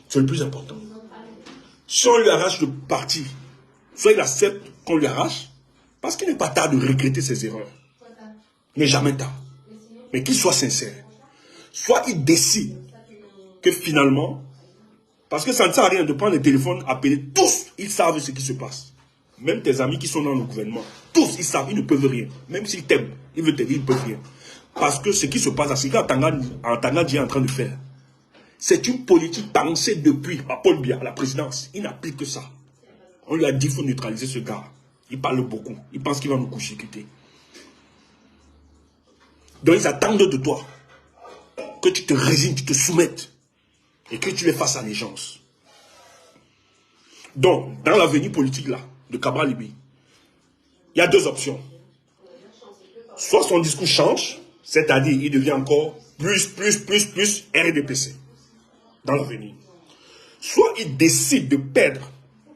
C'est le plus important. Si on lui arrache le parti, soit il accepte qu'on lui arrache, parce qu'il n'est pas tard de regretter ses erreurs. Il n'est jamais tard. Mais qu'il soit sincère. Soit il décide que finalement, parce que ça ne sert à rien de prendre le téléphone, appeler tous, ils savent ce qui se passe. Même tes amis qui sont dans le gouvernement, tous, ils savent, ils ne peuvent rien. Même s'ils t'aiment, ils veulent te dire, ils ne peuvent rien. Parce que ce qui se passe, c'est qu'Antanga est en train de faire. C'est une politique pensée depuis à Paul Biya, à la présidence. Il n'applique que ça. On lui a dit qu'il faut neutraliser ce gars. Il parle beaucoup. Il pense qu'il va nous coucher-quitter. Donc ils attendent de toi que tu te résignes, tu te soumettes et que tu les fasses allégeance. Donc, dans l'avenir politique là, de Cabral Libye, il y a deux options. Soit son discours change, c'est-à-dire il devient encore plus RDPC dans l'avenir. Soit il décide de perdre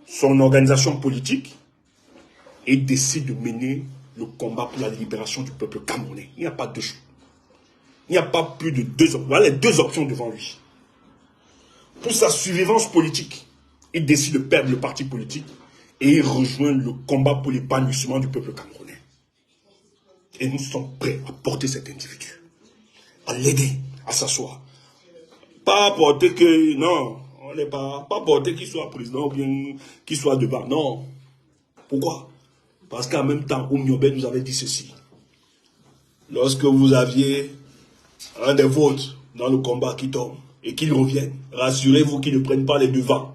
son organisation politique et décide de mener le combat pour la libération du peuple camerounais. Il n'y a pas de choix. Il n'y a pas plus de deux options. Voilà les deux options devant lui. Pour sa survivance politique, il décide de perdre le parti politique et il rejoint le combat pour l'épanouissement du peuple camerounais. Et nous sommes prêts à porter cet individu, à l'aider à s'asseoir. Pas porter que, non, on n'est pas porter qu'il soit président ou bien qu'il soit devant. Non. Pourquoi? Parce qu'en même temps, Oumniobé nous avait dit ceci. Lorsque vous aviez un des vôtres dans le combat qui tombe et qu'il revienne, rassurez-vous qu'il ne prenne pas les devants,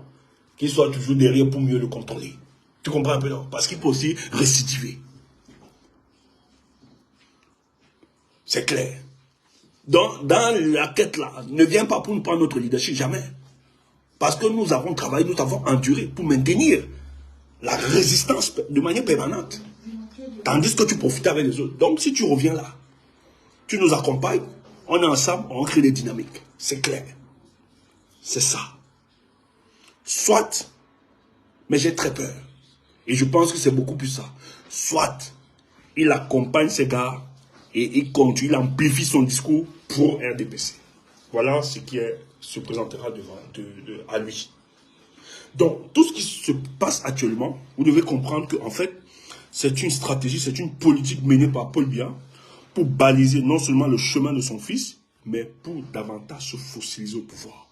qu'il soit toujours derrière pour mieux le contrôler. Tu comprends un peu, non? Parce qu'il peut aussi récidiver. C'est clair. Donc, dans la quête là, ne viens pas pour nous prendre notre leadership, jamais. Parce que nous avons travaillé, nous avons enduré pour maintenir la résistance de manière permanente. Tandis que tu profites avec les autres. Donc, si tu reviens là, tu nous accompagnes, on est ensemble, on crée des dynamiques. C'est clair. C'est ça. Soit, mais j'ai très peur. Et je pense que c'est beaucoup plus ça. Soit, il accompagne ces gars et il continue, il amplifie son discours pour RDPC. Voilà ce qui se présentera devant à lui. Donc, tout ce qui se passe actuellement, vous devez comprendre qu'en fait, c'est une stratégie, c'est une politique menée par Paul Biya pour baliser non seulement le chemin de son fils, mais pour davantage se fossiliser au pouvoir.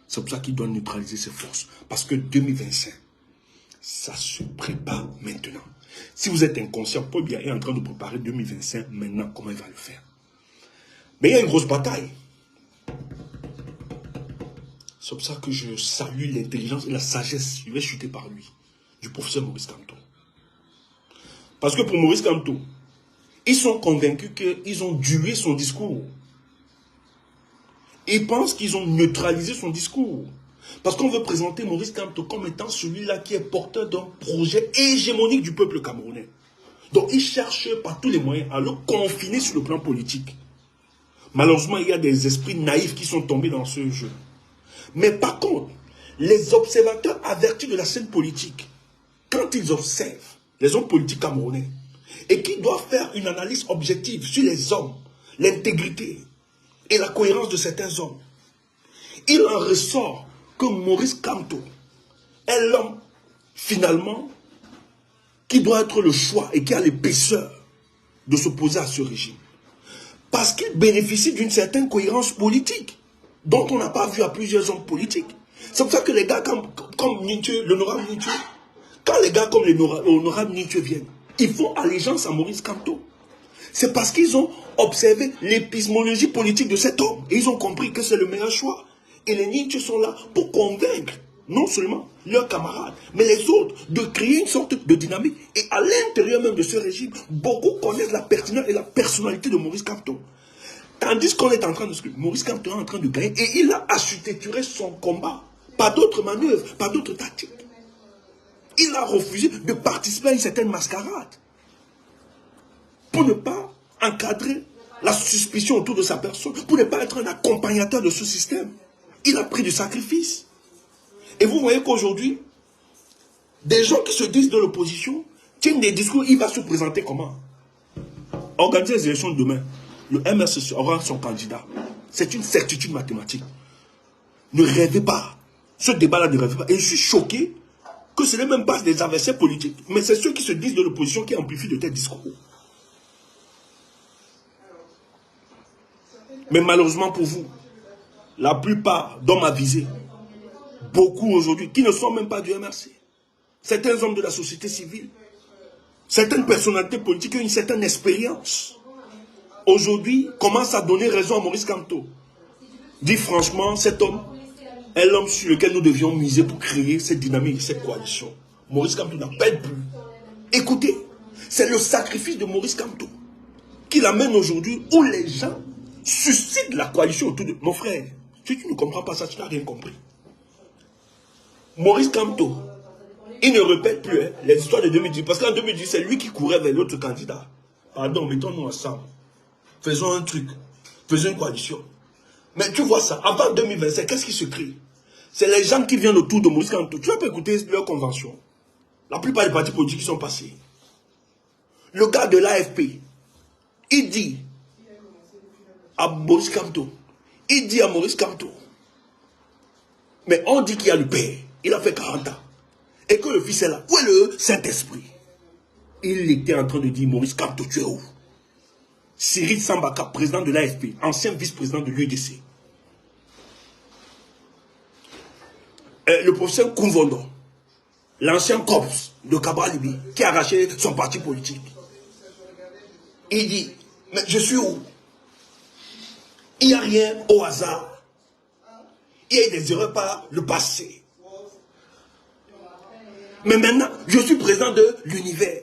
C'est pour ça qu'il doit neutraliser ses forces. Parce que 2025, ça se prépare maintenant. Si vous êtes inconscient, Paul Biya est en train de préparer 2025 maintenant, comment il va le faire. Mais il y a une grosse bataille. C'est pour ça que je salue l'intelligence et la sagesse, je vais chuter par lui, du professeur Maurice Kamto. Parce que pour Maurice Kamto, ils sont convaincus qu'ils ont dué son discours. Ils pensent qu'ils ont neutralisé son discours. Parce qu'on veut présenter Maurice Kamto comme étant celui-là qui est porteur d'un projet hégémonique du peuple camerounais. Donc ils cherchent par tous les moyens à le confiner sur le plan politique. Malheureusement, il y a des esprits naïfs qui sont tombés dans ce jeu. Mais par contre, les observateurs avertis de la scène politique, quand ils observent les hommes politiques camerounais, et qui doivent faire une analyse objective sur les hommes, l'intégrité et la cohérence de certains hommes, il en ressort que Maurice Kamto est l'homme, finalement, qui doit être le choix et qui a l'épaisseur de s'opposer à ce régime. Parce qu'il bénéficie d'une certaine cohérence politique, dont on n'a pas vu à plusieurs hommes politiques. C'est pour ça que les gars comme Nietzsche, l'honorable Nietzsche, quand les gars comme l'honorable Nietzsche viennent, ils font allégeance à Maurice Kamto. C'est parce qu'ils ont observé l'épistémologie politique de cet homme. Et ils ont compris que c'est le meilleur choix. Et les Nietzsche sont là pour convaincre, non seulement leurs camarades, mais les autres, de créer une sorte de dynamique. Et à l'intérieur même de ce régime, beaucoup connaissent la pertinence et la personnalité de Maurice Kamto. Tandis qu'on est en train de... Maurice Kamto est en train de gagner et il a architecturé son combat. Pas d'autres manœuvres, pas d'autres tactiques. Il a refusé de participer à une certaine mascarade pour ne pas encadrer la suspicion autour de sa personne, pour ne pas être un accompagnateur de ce système. Il a pris du sacrifice. Et vous voyez qu'aujourd'hui, des gens qui se disent de l'opposition tiennent des discours, il va se présenter comment? Organiser les élections de demain, le MRC aura son candidat. C'est une certitude mathématique. Ne rêvez pas. Ce débat-là ne rêvez pas. Et je suis choqué que ce n'est même pas des adversaires politiques, mais c'est ceux qui se disent de l'opposition qui amplifient de tels discours. Mais malheureusement pour vous, la plupart d'hommes avisés, beaucoup aujourd'hui, qui ne sont même pas du MRC, certains hommes de la société civile, certaines personnalités politiques qui ont une certaine expérience, aujourd'hui commencent à donner raison à Maurice Kamto. Dit franchement, cet homme est l'homme sur lequel nous devions miser pour créer cette dynamique, cette coalition. Maurice Kamto n'appelle plus. Écoutez, c'est le sacrifice de Maurice Kamto qui l'amène aujourd'hui où les gens suscitent la coalition autour de... Mon frère, si tu ne comprends pas ça, tu n'as rien compris. Maurice Kamto, il ne répète plus les histoires de 2010. Parce qu'en 2010, c'est lui qui courait vers l'autre candidat. Pardon, mettons-nous ensemble. Faisons un truc. Faisons une coalition. Mais tu vois ça, avant 2025, qu'est-ce qui se crée? C'est les gens qui viennent autour de Maurice Kamto. Tu vas pas écouter leur convention. La plupart des partis politiques qui sont passés. Le gars de l'AFP, il dit à Maurice Kamto, mais on dit qu'il y a le père, il a fait 40 ans, et que le fils est là. Où est le Saint-Esprit? Il était en train de dire, Maurice Kamto, tu es où? Cyril Sambaka, président de l'AFP, ancien vice-président de l'UEDC. Le professeur Koumvondo, l'ancien corps de Cabral Libi, qui a arraché son parti politique. Il dit, mais je suis où? Il n'y a rien au hasard. Il y a des erreurs par le passé. Mais maintenant, je suis président de l'univers.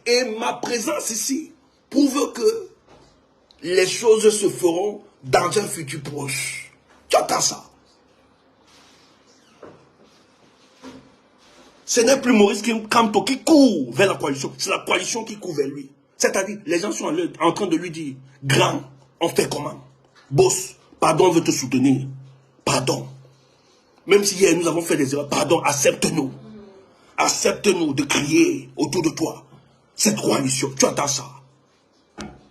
Et ma présence ici prouve que les choses se feront dans un futur proche. Tu entends ça? Ce n'est plus Maurice Kamto qui court vers la coalition. C'est la coalition qui court vers lui. C'est-à-dire, les gens sont en train de lui dire, grand, on fait comment? Boss, pardon, on veut te soutenir. Pardon. Même si hier nous avons fait des erreurs, pardon, accepte-nous. Accepte-nous de crier autour de toi. Cette coalition, tu entends ça?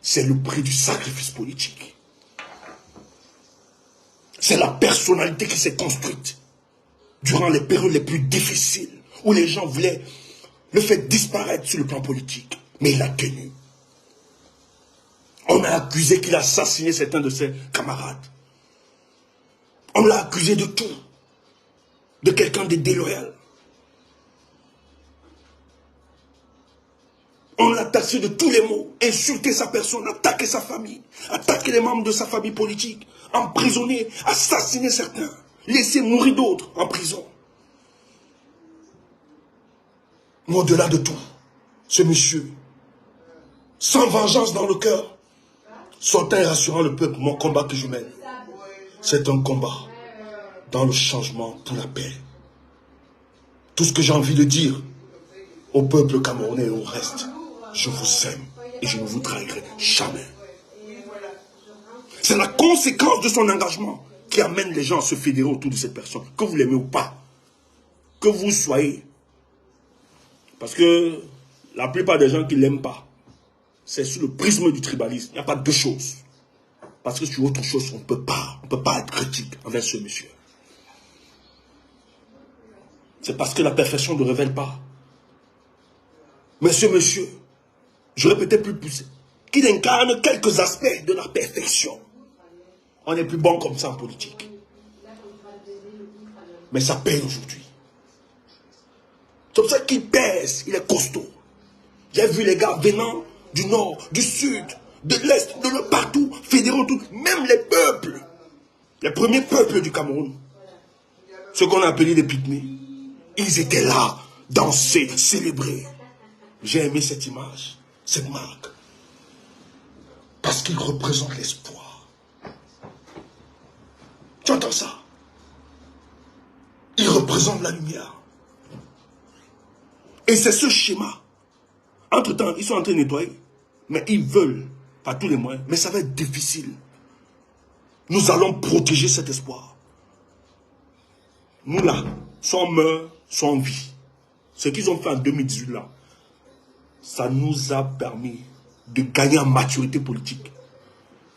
C'est le prix du sacrifice politique. C'est la personnalité qui s'est construite durant les périodes les plus difficiles où les gens voulaient le faire disparaître sur le plan politique. Mais il a tenu. On a accusé qu'il a assassiné certains de ses camarades. On l'a accusé de tout. De quelqu'un de déloyal. On l'a taxé de tous les maux. Insulté sa personne, attaqué sa famille. Attaqué les membres de sa famille politique. Emprisonné, assassiné certains. Laissé mourir d'autres en prison. Mais au-delà de tout, ce monsieur, sans vengeance dans le cœur, sortant et rassurant le peuple, mon combat que je mène, c'est un combat dans le changement pour la paix. Tout ce que j'ai envie de dire au peuple camerounais et au reste, je vous aime et je ne vous trahirai jamais. C'est la conséquence de son engagement qui amène les gens à se fédérer autour de cette personne. Que vous l'aimez ou pas. Que vous soyez. Parce que la plupart des gens qui ne l'aiment pas, c'est sur le prisme du tribalisme. Il n'y a pas deux choses. Parce que sur autre chose, on ne peut pas être critique envers ce monsieur. C'est parce que la perfection ne révèle pas. Mais ce monsieur, j'aurais peut-être plus poussé, qu'il incarne quelques aspects de la perfection. On est plus bon comme ça en politique. Mais ça paye aujourd'hui. C'est pour ça qu'il pèse, il est costaud. J'ai vu les gars venant du nord, du sud, de l'est, de partout, fédéraux, tout, même les peuples, les premiers peuples du Cameroun, ceux qu'on a appelés les pygmées, ils étaient là, dansés, célébrés. J'ai aimé cette image, cette marque, parce qu'ils représentent l'espoir. Tu entends ça? Ils représentent la lumière. Et c'est ce schéma. Entre-temps, ils sont en train de nettoyer. Mais ils veulent, par tous les moyens. Mais ça va être difficile. Nous allons protéger cet espoir. Nous là, soit on meurt, soit on vit. Ce qu'ils ont fait en 2018 là, ça nous a permis de gagner en maturité politique.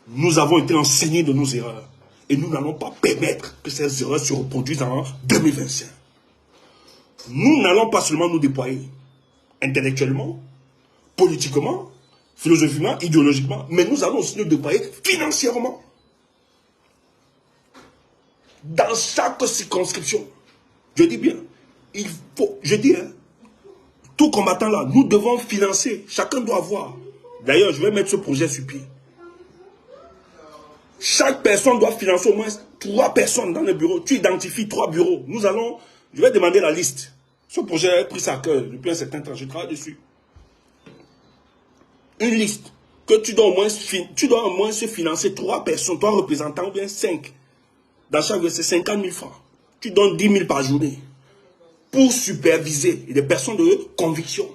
Nous avons été enseignés de nos erreurs. Et nous n'allons pas permettre que ces erreurs se reproduisent en 2025. Nous n'allons pas seulement nous déployer intellectuellement, politiquement, philosophiquement, idéologiquement, mais nous allons aussi nous déployer financièrement. Dans chaque circonscription, je dis bien, il faut, je dis, hein, tout combattant là, nous devons financer, chacun doit avoir. D'ailleurs, je vais mettre ce projet sur pied. Chaque personne doit financer au moins 3 personnes dans le bureau. Tu identifies 3 bureaux. Nous allons, je vais demander la liste. Ce projet a pris ça à cœur depuis un certain temps. Je travaille dessus. Une liste que tu dois au moins se financer 3 personnes, 3 représentants ou bien 5. Dans chaque c'est 50 000 francs. Tu donnes 10 000 par journée pour superviser des personnes de conviction.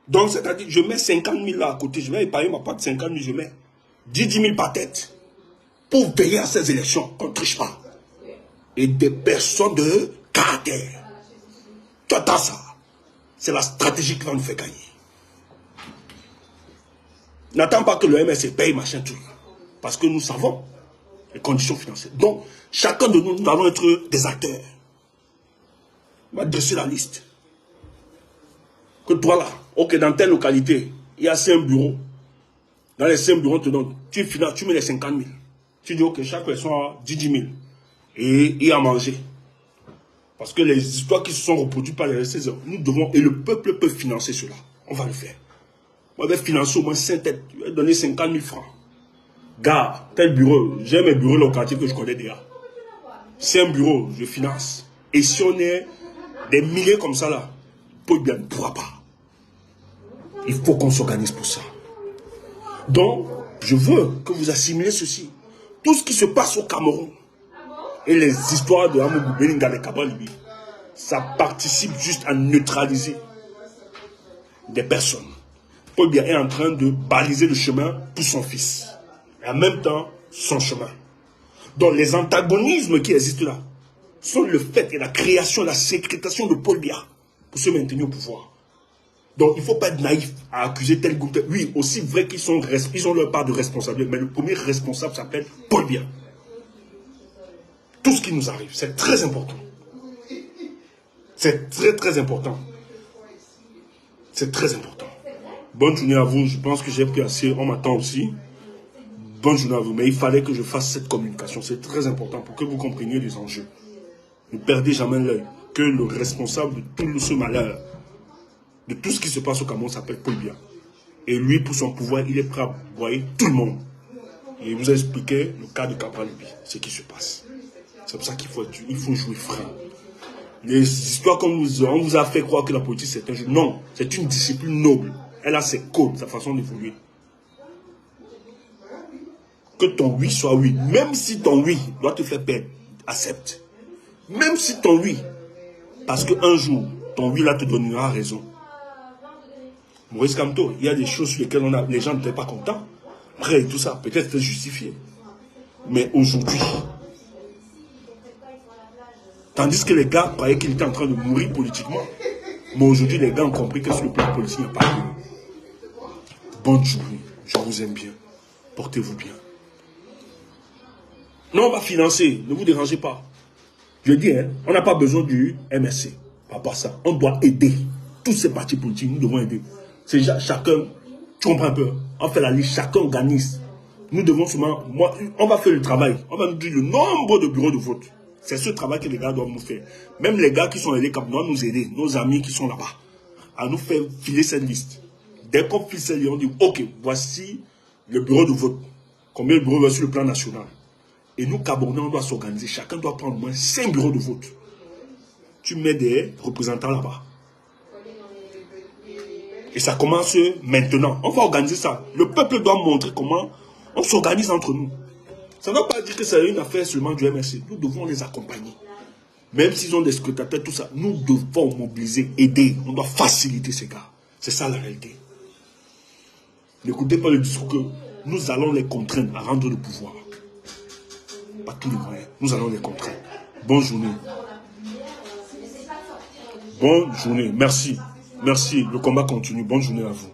Donc, c'est-à-dire, je mets 50 000 là à côté, je vais épargner ma part de 50 000, je mets 10 000 par tête pour veiller à ces élections, qu'on ne triche pas. Et des personnes de caractère. Tu entends ça? C'est la stratégie qui va nous faire gagner. N'attends pas que le MSC paye machin tout. Parce que nous savons les conditions financières. Donc, chacun de nous, nous allons être des acteurs. On va dresser la liste. Que toi là, ok, dans telle localité, il y a 5 bureaux. Dans les 5 bureaux, on te donne, tu finances, tu mets les 50 000. Tu dis, ok, chaque personne a 10 000. Et il y a à manger. Parce que les histoires qui se sont reproduites par les César, nous devons, et le peuple peut financer cela. On va le faire. On va financer au moins 5 têtes. Je vais donner 50 000 francs. Gars, tel bureau, j'ai mes bureaux locatifs que je connais déjà. C'est un bureau, je finance. Et si on est des milliers comme ça là, Paul Biya ne pourra pas. Il faut qu'on s'organise pour ça. Donc, je veux que vous assimilez ceci. Tout ce qui se passe au Cameroun et les histoires de Amougou Beninga de Kabalibi, ça participe juste à neutraliser des personnes. Paul Biya est en train de baliser le chemin pour son fils. Et en même temps, son chemin. Donc, les antagonismes qui existent là sont le fait et la création, la sécrétation de Paul Biya pour se maintenir au pouvoir. Donc, il ne faut pas être naïf à accuser tel groupe. Oui, aussi vrai qu'ils ont leur part de responsabilité, mais le premier responsable s'appelle Paul Biya. Tout ce qui nous arrive, c'est très important. C'est très, très important. C'est très important. Bonne journée à vous. Je pense que j'ai pris assez. On m'attend aussi. Bonne journée à vous. Mais il fallait que je fasse cette communication. C'est très important pour que vous compreniez les enjeux. Ne perdez jamais l'œil que le responsable de tout ce malheur, de tout ce qui se passe au Cameroun s'appelle Paul Biya. Et lui, pour son pouvoir, il est prêt à broyer tout le monde. Et il vous a expliqué le cas de Kabalibi, ce qui se passe. C'est pour ça qu'il faut jouer franc. Les histoires qu'on vous a fait croire que la politique c'est un jeu. Non, c'est une discipline noble. Elle a ses codes, sa façon d'évoluer. Que ton oui soit oui. Même si ton oui doit te faire perdre, accepte. Même si ton oui, parce qu'un jour, ton oui là te donnera raison. Maurice Kamto, il y a des choses sur lesquelles les gens n'étaient pas contents. après tout ça, peut-être c'est justifié. Mais aujourd'hui, tandis que les gars croyaient qu'ils étaient en train de mourir politiquement, mais aujourd'hui, les gars ont compris que sur le plan politique, il n'y a pas de... Bonne journée, je vous aime bien, portez-vous bien. Non, on va financer, ne vous dérangez pas. Je dis, hein, on n'a pas besoin du MSC. Par rapport à ça, on doit aider. Tous ces partis politiques, nous devons aider. C'est chacun, tu comprends un peu, on fait la liste, chacun organise. Nous devons seulement, on va faire le travail. On va nous dire le nombre de bureaux de vote. C'est ce travail que les gars doivent nous faire. Même les gars qui sont allés Cap doivent nous aider, nos amis qui sont là-bas, à nous faire filer cette liste. Dès qu'on file cette liste, on dit, ok, voici le bureau de vote. Combien de bureaux de vote sur le plan national? Et nous, Camerounais, on doit s'organiser. Chacun doit prendre au moins 5 bureaux de vote. Tu mets des représentants là-bas. Et ça commence maintenant. On va organiser ça. Le peuple doit montrer comment on s'organise entre nous. Ça ne veut pas dire que c'est une affaire seulement du MSC. Nous devons les accompagner. Même s'ils ont des secrétaires, tout ça, nous devons mobiliser, aider. On doit faciliter ces gars. C'est ça la réalité. N'écoutez pas le discours que nous allons les contraindre à rendre le pouvoir. Pas tous les moyens. Nous allons les contraindre. Bonne journée. Bonne journée. Merci. Merci. Le combat continue. Bonne journée à vous.